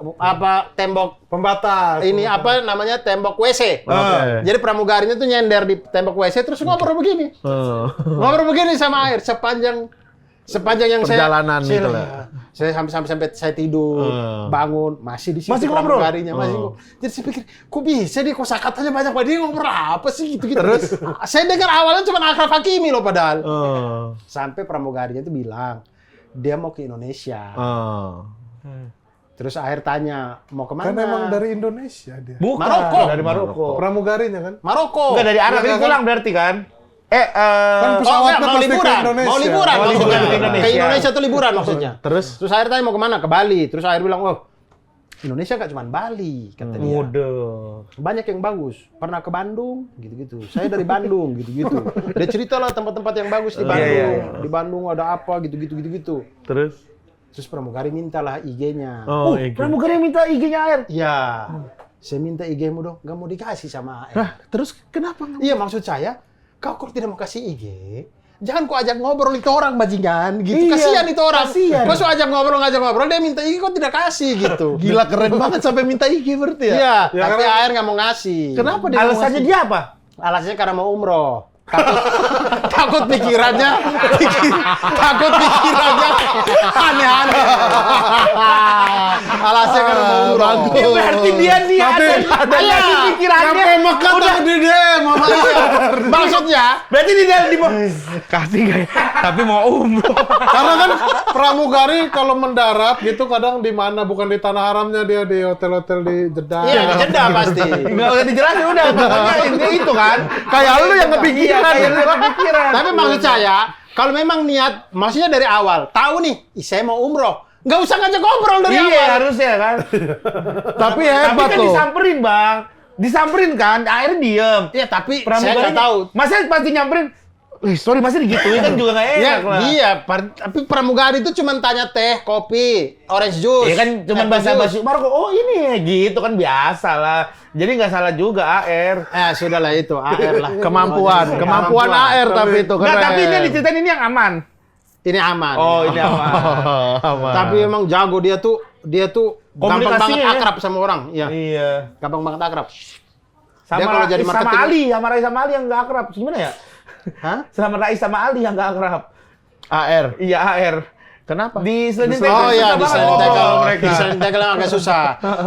Pembatas. ini tembok WC. Jadi pramugarinya tuh nyender di tembok WC terus ngobrol begini. Ngobrol begini sama air sepanjang yang Perjalanan gitu lah. Saya sampai saya tidur, bangun, masih di situ Masih ngobrol? pramugarinya, masih ngobrol. Jadi saya pikir, kok bisa dia kosakatanya banyak banget, dia ngobrol apa sih gitu-gitu. Terus saya dengar awalnya cuma Achraf Hakimi loh padahal. Sampai pramugarinya itu bilang, dia mau ke Indonesia. Terus akhir tanya, mau kemana? Kan emang dari Indonesia dia. Bukan. Maroko. Dari Maroko. Pramugarinya kan. Maroko. Enggak dari Arab, Enggak, ini pulang berarti kan? Kan pesawatnya mau pasti ke liburan, Indonesia. mau liburan Mau maksudnya. liburan ke Indonesia. Ke Indonesia tuh liburan maksudnya. Terus akhir tanya mau kemana? Ke Bali. Terus akhir bilang, Indonesia nggak cuma Bali, kata dia. Banyak yang bagus. Pernah ke Bandung, gitu-gitu. Saya dari Bandung, gitu-gitu. Dia cerita lah tempat-tempat yang bagus di Bandung. Di Bandung ada apa, gitu-gitu. Terus pramugari mintalah IG-nya. Pramugari minta IG-nya air. Iya. Saya minta IG-mu dong, nggak mau dikasih sama AR. Nah, terus kenapa? Iya, maksud saya, kau kalau tidak mau kasih IG, jangan kau ajak ngobrol itu orang bajingan gitu. Iya, kasihan itu orang. kasihan. Kau suruh ajak ngobrol, dia minta IG, kau tidak kasih gitu. Gila keren banget sampai minta IG berarti ya? Iya, Ya, tapi karena- AR nggak mau ngasih. Kenapa dia Alasannya dia apa? Alasannya karena mau umroh. Takut pikirannya aneh-aneh. Alasannya karena mau umroh. Ya, berarti dia ada lagi pikirannya. Sampai Mekah tapi di DM sama AR. Maksudnya, Berarti di dalam kasih gak? Tapi mau umroh. Karena kan pramugari kalau mendarat gitu kadang di mana bukan di tanah haramnya dia di hotel-hotel di Jeddah. iya di Jeddah pasti. Enggak usah dijelasin udah. Pokoknya intinya itu kan. Kayak lu yang kepikiran. Kayak lu yang kepikiran. Tapi maksud saya, kalau memang niat, maksudnya dari awal, tahu nih, saya mau umroh, nggak usah ngajak ngobrol dari awal. Iya harusnya kan. Tapi Tapi hebat kan tuh. disamperin bang. Disamperin kan, akhirnya diem. Iya, tapi saya Pramugari nggak tahu. Masa pasti nyamperin, sorry masih digituin kan juga nggak Ya, enak lah. iya, tapi pramugari itu cuma tanya teh, kopi, orange juice. Iya kan cuma apple basa-basi juice. Marco, oh ini gitu kan biasa lah. Jadi nggak salah juga AR. Sudahlah itu, AR lah. Kemampuan AR tapi itu Nggak, keren. tapi ini diceritain ini yang aman. Ini aman. Oh ini aman. Aman. Tapi emang jago dia tuh gampang banget Komunikasinya ya? akrab sama orang. Iya, Iya. gampang banget akrab. Sama Dia kalau jadi sama marketing- Ali, sama Rais yang nggak akrab. Gimana ya? Hah? Sama Rais sama Ali yang nggak akrab. AR. Iya AR. Kenapa? Di sliding Oh iya, di sliding tackle. mereka. Di sliding tackle yang agak susah.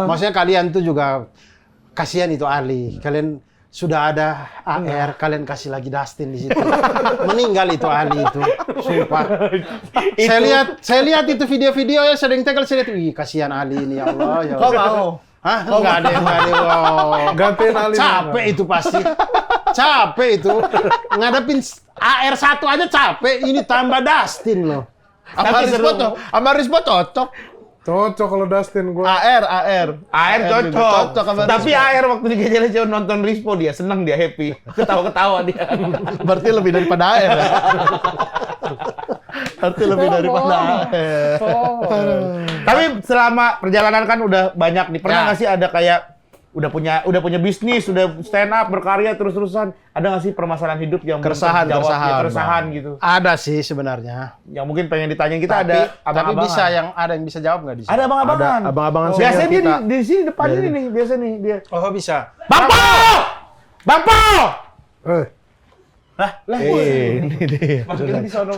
Maksudnya kalian tuh juga kasihan itu Ali. Kalian sudah ada AR, kalian kasih lagi Dustin di situ. Meninggal itu Ali itu. Sumpah. Saya lihat itu video-video ya sliding tackle, saya lihat, wih kasihan Ali ini ya Allah ya. Kok Allah. mau? Hah? Enggak ada. Wow. Gantiin Ali. Capek itu pasti. Capek itu. Ngadepin AR 1 aja capek, ini tambah Dustin loh. Sama Rispo cocok. Cocok kalau Dustin gua. AR. AR juga cocok. cocok sama Tapi Rispo. AR waktu di GJLC nonton Rispo dia seneng, dia happy. Ketawa-ketawa dia. Berarti lebih daripada AR. Ya? Berarti lebih daripada AR. Tapi selama perjalanan kan udah banyak nih. Pernah Ya. nggak sih ada kayak udah punya bisnis, udah stand up, berkarya terus-terusan, ada nggak sih permasalahan hidup yang belum terjawab? Ya, keresahan gitu. Ada sih sebenarnya. Yang mungkin pengen ditanyain kita, ada Tapi abang-abangan. ada yang bisa jawab nggak di sini? Ada abang-abangan. Ada abang-abangan Oh. Biasanya senior dia kita. di sini depan ini nih, biasa nih dia. Oh bisa. Bampo! Bampo! Lah, ini dia. Mas kita di sono.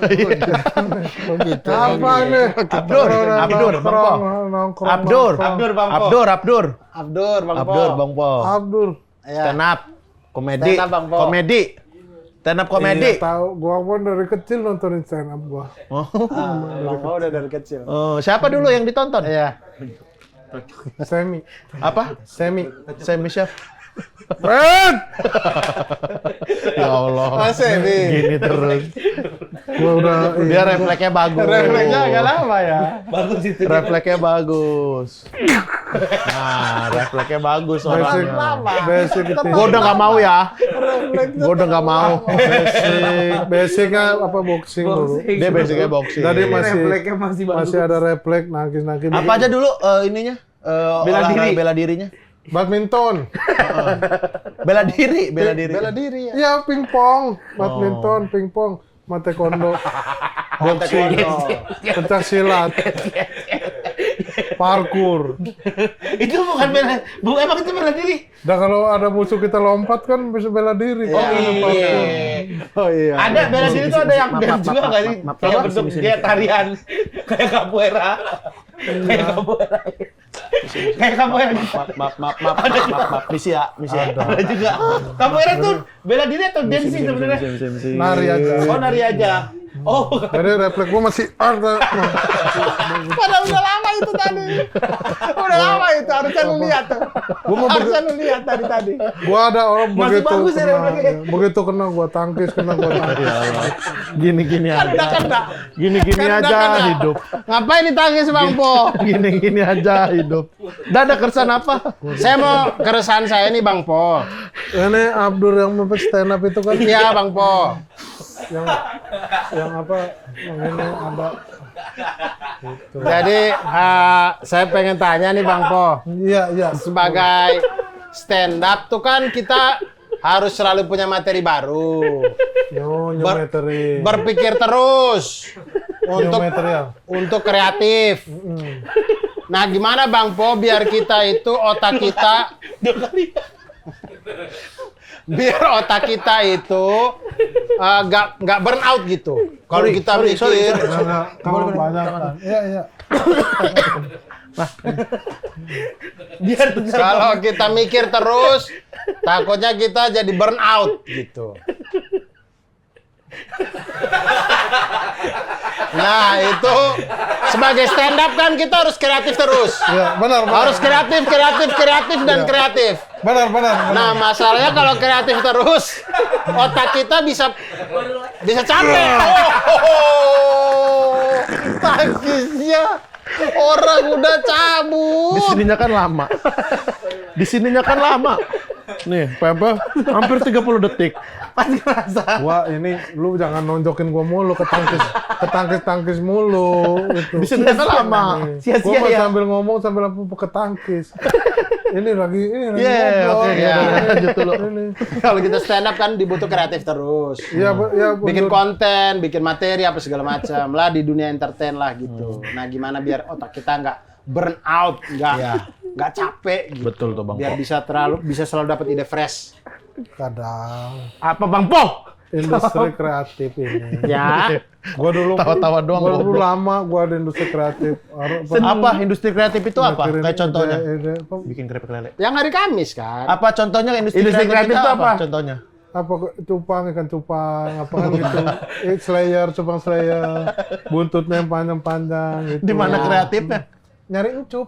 Apa nih? Abdur, Bang Po. Abdur, Bampo. Abdur, Bang Po. Abdur. Ya. Stand up komedi. Stand up, Bang Po. Komedi. Stand up komedi. Iya, tahu. Gua pun dari kecil nontonin stand up gua. Bang Po udah dari kecil. Oh, siapa dulu yang ditonton? Iya. Semi. Apa? Semi. Semi chef. Red! Ya Allah. Semi. Gini terus. Gua udah Dia refleksnya bagus. Refleksnya agak lama ya. Bagus itu. Refleksnya bagus. Nah, refleksnya bagus basic. orangnya. Basic itu. Gue udah nggak mau ya. Gue udah nggak mau. Basicnya apa boxing dulu. Dia basicnya boxing. Tadi Refleksnya masih bagus. masih ada refleks nangkis. Apa aja dulu ininya? Bela diri. Bela dirinya. Badminton. Bela diri. Bela diri ya. Ya pingpong, badminton, pingpong, taekwondo, boxing, pencak silat, parkour. Itu bukan emang itu bela diri. Dan kalau ada musuh kita lompat kan bisa bela diri. Oh iya. Ada bela diri itu ada yang dance juga nggak sih? Kayak bentuk dia tarian kayak capoeira. Kayak capoeira. Kayak capoeira. Maaf. Misi ya. Ada juga. Capoeira tuh bela diri atau dancing sebenarnya? Nari aja. Oh, nari aja. Oh, Jadi refleks gua masih ada. Padahal udah lama itu tadi. Udah lama itu, harusnya lu lihat tuh. Harusnya lu lihat tadi. Gua ada orang Masih begitu bagus ya kena, refleksnya. begitu kena gua tangkis. Gini-gini aja. Gini-gini aja hidup. Ngapain ditangis Bang Po? Gini-gini aja hidup. Dah ada keresahan apa? Saya mau keresahan saya nih Bang Po. Ini Abdur yang mau stand up itu kan Iya Bang Po. yang apa? Yang ini ada. Jadi saya pengen tanya nih Bang Po. Iya. Sebagai stand up tuh kan kita harus selalu punya materi baru. Materi. Berpikir terus material. untuk kreatif. Nah, gimana Bang Po biar kita itu biar otak kita itu nggak burn out gitu. Kalau kita mikir, Kalau banyak kan. Iya. kalau kita mikir terus, takutnya kita jadi burn out gitu. Nah, itu sebagai stand up kan kita harus kreatif terus. Iya, benar. Harus kreatif dan kreatif. Benar. Nah, masalahnya kalau kreatif terus, otak kita bisa capek. Tangkisnya orang udah cabut. Di sininya kan lama. Nih, Pepe hampir 30 detik. pasti ngerasa. Wah, ini lu jangan nonjokin gua mulu ketangkis mulu itu. Di sini kan lama. Sia-sia Gua mau ya. sambil ngomong sambil aku ketangkis. ini lagi Iya, ngobrol. oke, ya. lanjut dulu. Ini. Kalau kita stand up kan dibutuh kreatif terus. Iya, Bikin konten, bikin materi apa segala macam lah di dunia entertain lah gitu. Nah, gimana biar otak kita nggak burn out, nggak capek gitu. Betul tuh, Bang Biar Po. bisa selalu dapat ide fresh. kadang Apa Bang Po? industri kreatif ini. Ya. Gua dulu Tawa-tawa doang, Gua dulu goblok. lama gua ada industri kreatif. Apa industri kreatif itu apa? Mikirin Kayak contohnya. apa? Bikin keripik lele. Yang hari Kamis kan. Apa contohnya industri kreatif itu apa? Contohnya. Apa cupang ikan cupang apa kan gitu. Slayer cupang slayer. Buntutnya yang panjang-panjang gitu. Di mana kreatifnya? Nyari encu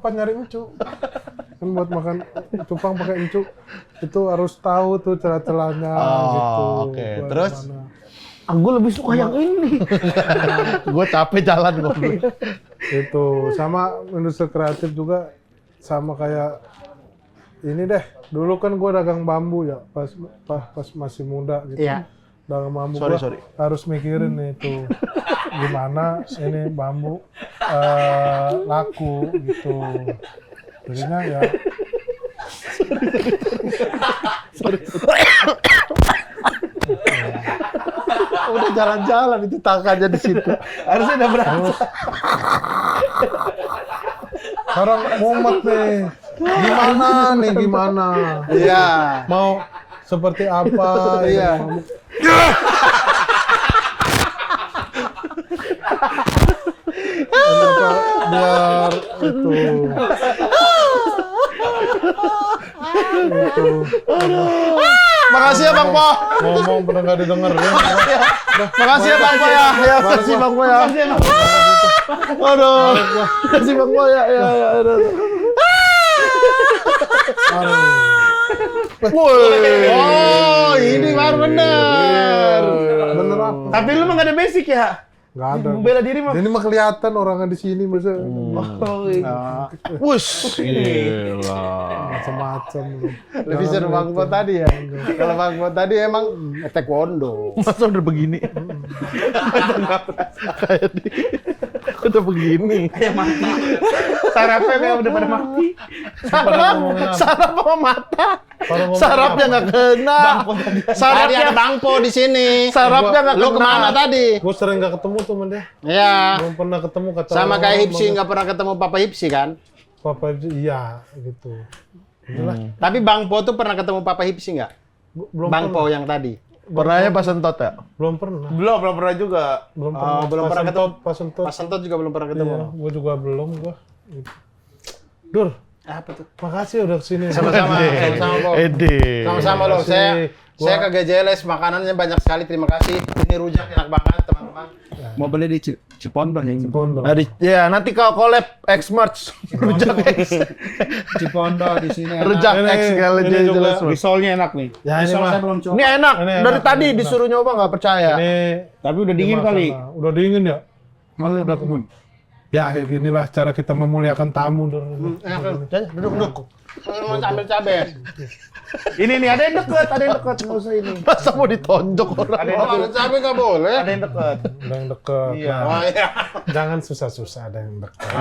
kan buat makan cupang pakai encu itu harus tahu tuh celah-celahnya gitu. Oke. Buat Terus? mana. Gue lebih suka yang ini. Gue capek jalan goblok. Itu sama industri kreatif juga sama kayak ini deh. Dulu kan gue dagang bambu ya pas masih muda gitu. Iya. Dagang bambu Sorry. harus mikirin itu gimana ini bambu laku gitu. Jadinya ya Udah jalan-jalan itu tangannya di situ. Harusnya udah berasa. Sekarang Muhammad nih. Gimana nih, gimana? Iya. Mau seperti apa? Iya. Biar itu. Itu. Makasih ya Bang Po. Ngomong pernah nggak didengerin. Makasih ya Bang Po ya. Ya, makasih Bang Po ya. Aduh. Makasih Bang Po ya. Ya, ya. Oh, ini baru bener. Bener apa? Tapi lu mah nggak ada basic ya? Nggak ada. Bela diri mah. Ini mah kelihatan orangnya di sini masa. Wush. Macam-macam lu. Lebih seru Bang Po tadi ya. Kalau Bang Po tadi emang taekwondo. Masa udah begini? Udah begini. Sarafnya kayak udah pada mati. Sarap sama mata. Kalau ngomong Sarapnya nggak kena. Sarapnya ada Bang Po di sini. Sarapnya nggak kena. Lu kemana tadi? gue sering nggak ketemu tuh sama dia. Iya. Belum pernah ketemu kata Sama orang-orang kayak Hipsi banget. nggak pernah ketemu Papa Hipsi kan? Papa iya gitu. Itulah. Tapi Bang Po tuh pernah ketemu Papa Hipsi nggak? Belum Bang pernah. Po yang tadi. Pernahnya pas sentot ya? Belum pernah. Belum pernah juga. Belum Oh, pernah. belum pernah ketemu. Pas sentot. Pas Sentot juga belum pernah ketemu. Iya, gue juga belum gua. Gitu. Dur, Apa tuh? makasih udah kesini. Sama-sama, sama-sama Po. Sama-sama loh. Saya ke GJLS makanannya banyak sekali. Terima kasih. Ini rujak enak banget teman-teman. Mau beli di Cipondo nih. Cipondo. Ya, nanti kalau collab X-Merch. Rujak X. Cipondo di sini. Rujak Ini- X kali ini dia juga- jelas. Risolnya enak nih. Ya ini mah. Saya belum coba. Ini enak. Ini Dari enak, tadi ini disuruh nyoba nggak percaya. Ini Tapi udah dingin dimakan kali. lah. Udah dingin ya? Malah udah kebun. Ya kayak ginilah cara kita memuliakan tamu. Dur. Duduk. Mau ambil cabai. Ini nih ada yang deket, ada yang deket. Nggak usah ini. Masa mau ditonjok orang? Ada yang Kalau deket. ada cabai nggak boleh. Ada yang deket. Ada yang deket. Iya. Nah, Oh iya. jangan susah-susah ada yang deket.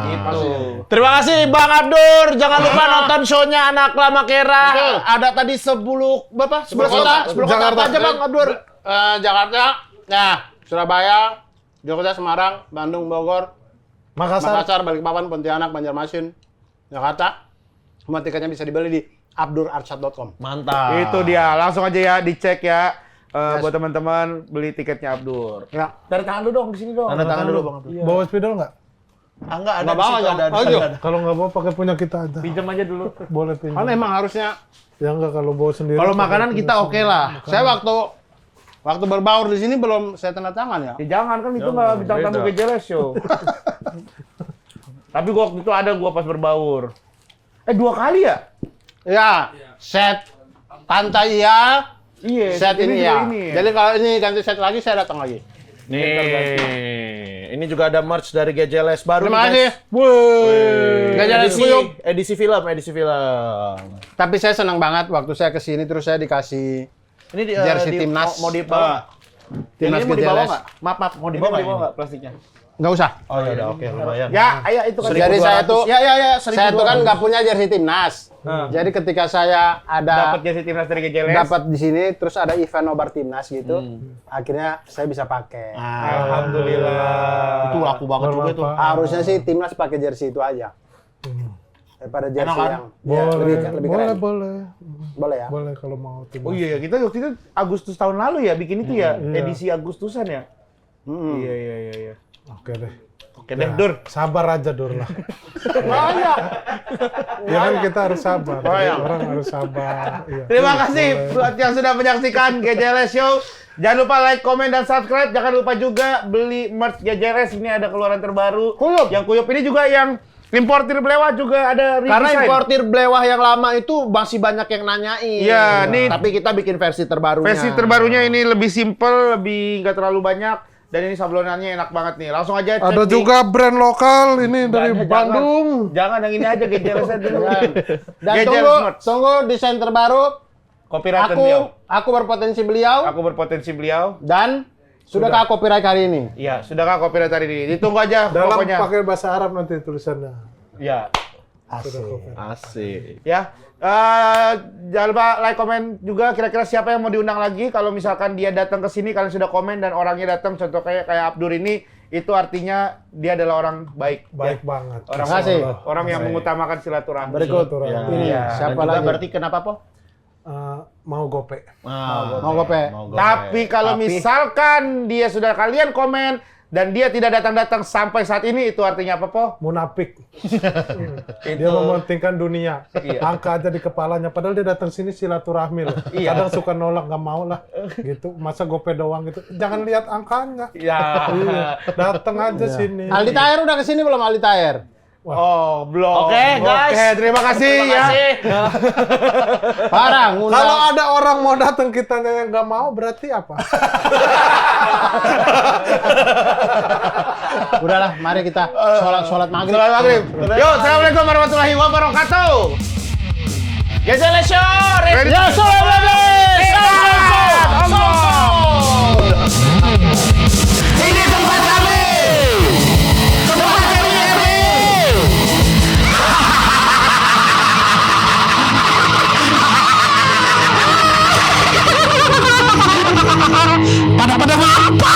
Gitu. Terima kasih Bang Abdur. Jangan lupa nonton show-nya Anak Lama Kera. Betul. Ada tadi 10 berapa? 10 kota. 10 kota Jakarta. apa aja Bang Abdur? Jakarta, nah Surabaya, Jogja, Semarang, Bandung, Bogor, Makassar. Makassar, Balikpapan, Pontianak, Banjarmasin, Jakarta. Semua tiketnya bisa dibeli di abdurarsyad.com. Mantap. Itu dia. Langsung aja ya dicek ya. Buat teman-teman beli tiketnya Abdur. Ya. Dari tangan lu dong di sini dong. Tanda tangan dulu Bang Abdur. Bawa spidol nggak? Enggak ada Nggak di bawa situ, ya? ada. Oh, iya. Kalau nggak bawa pakai punya kita aja. Pinjam aja dulu. Boleh pinjam. Kan emang harusnya Ya enggak kalau bawa sendiri. kalau pakai makanan punya kita sendiri. oke lah. Saya waktu berbaur di sini belum saya tanda tangan ya. Ya jangan kan itu nggak bintang tamu GJLS show. Tapi gua waktu itu ada gua pas berbaur. 2 kali ya? Ya, set pantai ya, Iya. set ini ya. Ini. Jadi kalau ini ganti set lagi saya datang lagi. Nih, ini juga ada merch dari GJLS baru Terima nih, kasih. guys. Wih, Gak jadi kuyup. edisi film. Tapi saya senang banget waktu saya kesini terus saya dikasih Ini Jersey timnas. mau dibawa. timnas Ini mau dibawa GJLS. nggak? Maaf, mau Ini dibawa mau dibawa nggak? nggak plastiknya? Nggak usah. Oh ya udah, oke, lumayan. Ya, ayo itu kan. Jadi saya tuh, Ya, saya tuh kan nggak punya jersey timnas. Jadi ketika saya dapat ada jersey timnas dari GJLS. dapat di sini, terus ada event nobar timnas gitu, akhirnya saya bisa pakai. Alhamdulillah. Itu laku banget juga tuh. Harusnya sih timnas pakai jersey itu aja. Daripada jersey Enak kan? yang ya, lebih Boleh, keren. boleh. Boleh ya? Boleh kalau mau timnas. Oh iya, kita waktu itu Agustus tahun lalu ya bikin itu ya, edisi Agustusan ya. Iya. Oke deh. Oke deh, Dur. Sabar aja Dur lah. Banyak. Ya kan kita harus sabar. Banyak. Orang harus sabar. Iya. Terima kasih buat yang sudah menyaksikan GJLS Show. Jangan lupa like, komen, dan subscribe. Jangan lupa juga beli merch GJLS. Ini ada keluaran terbaru. Kuyup. Yang kuyup ini juga yang importir belewah juga ada redesign. Karena importir belewah yang lama itu masih banyak yang nanyain. Iya, nih Tapi kita bikin versi terbarunya. versi terbarunya ini lebih simple, lebih nggak terlalu banyak. Dan ini sablonannya enak banget nih. Langsung aja cek Ada di- juga brand lokal ini dari Jangan. Bandung. Jangan yang ini aja GJLS aja dulu. Dan GJLS merch. tunggu desain terbaru. Copyright beliau. Aku berpotensi beliau Aku berpotensi beliau. dan sudahkah copyright hari ini? Iya, sudahkah copyright hari ini? Ditunggu aja Dalam pokoknya. pakai bahasa Arab nanti tulisannya. Ya. Asik. Ya. Jangan lupa like, komen juga kira-kira siapa yang mau diundang lagi. Kalau misalkan dia datang ke sini, kalian sudah komen dan orangnya datang, contoh kayak Abdur ini, itu artinya dia adalah orang baik. Baik banget. Orang, Terima kasih. orang yang mengutamakan silaturahmi. Berikut. Ya. Ini Iya. siapa Dan juga lagi? berarti kenapa, Po? Mau gope. Mau gope. Tapi kalau misalkan dia sudah kalian komen dan dia tidak datang-datang sampai saat ini, itu artinya apa, Po? Munafik. Dia mementingkan dunia. Angka aja di kepalanya. Padahal dia datang sini silaturahmi loh. Kadang suka nolak, nggak mau lah. Gitu. Masa gope doang gitu. Jangan lihat angkanya. Ya. Iya. Datang aja sini. Aldi Taher udah kesini belum Aldi Taher? Oh, belum. Oke, guys. Oke, terima kasih Terima ya. kasih. Parah, ngundang. Kalau ada orang mau datang kitanya yang nggak mau, berarti apa? Udahlah, mari kita sholat maghrib. Selamat maghrib. Yo, assalamualaikum warahmatullahi wabarakatuh. Gezelesyo, Ready? Ya, Ini tempat kami. Tempat kami pada ngapa?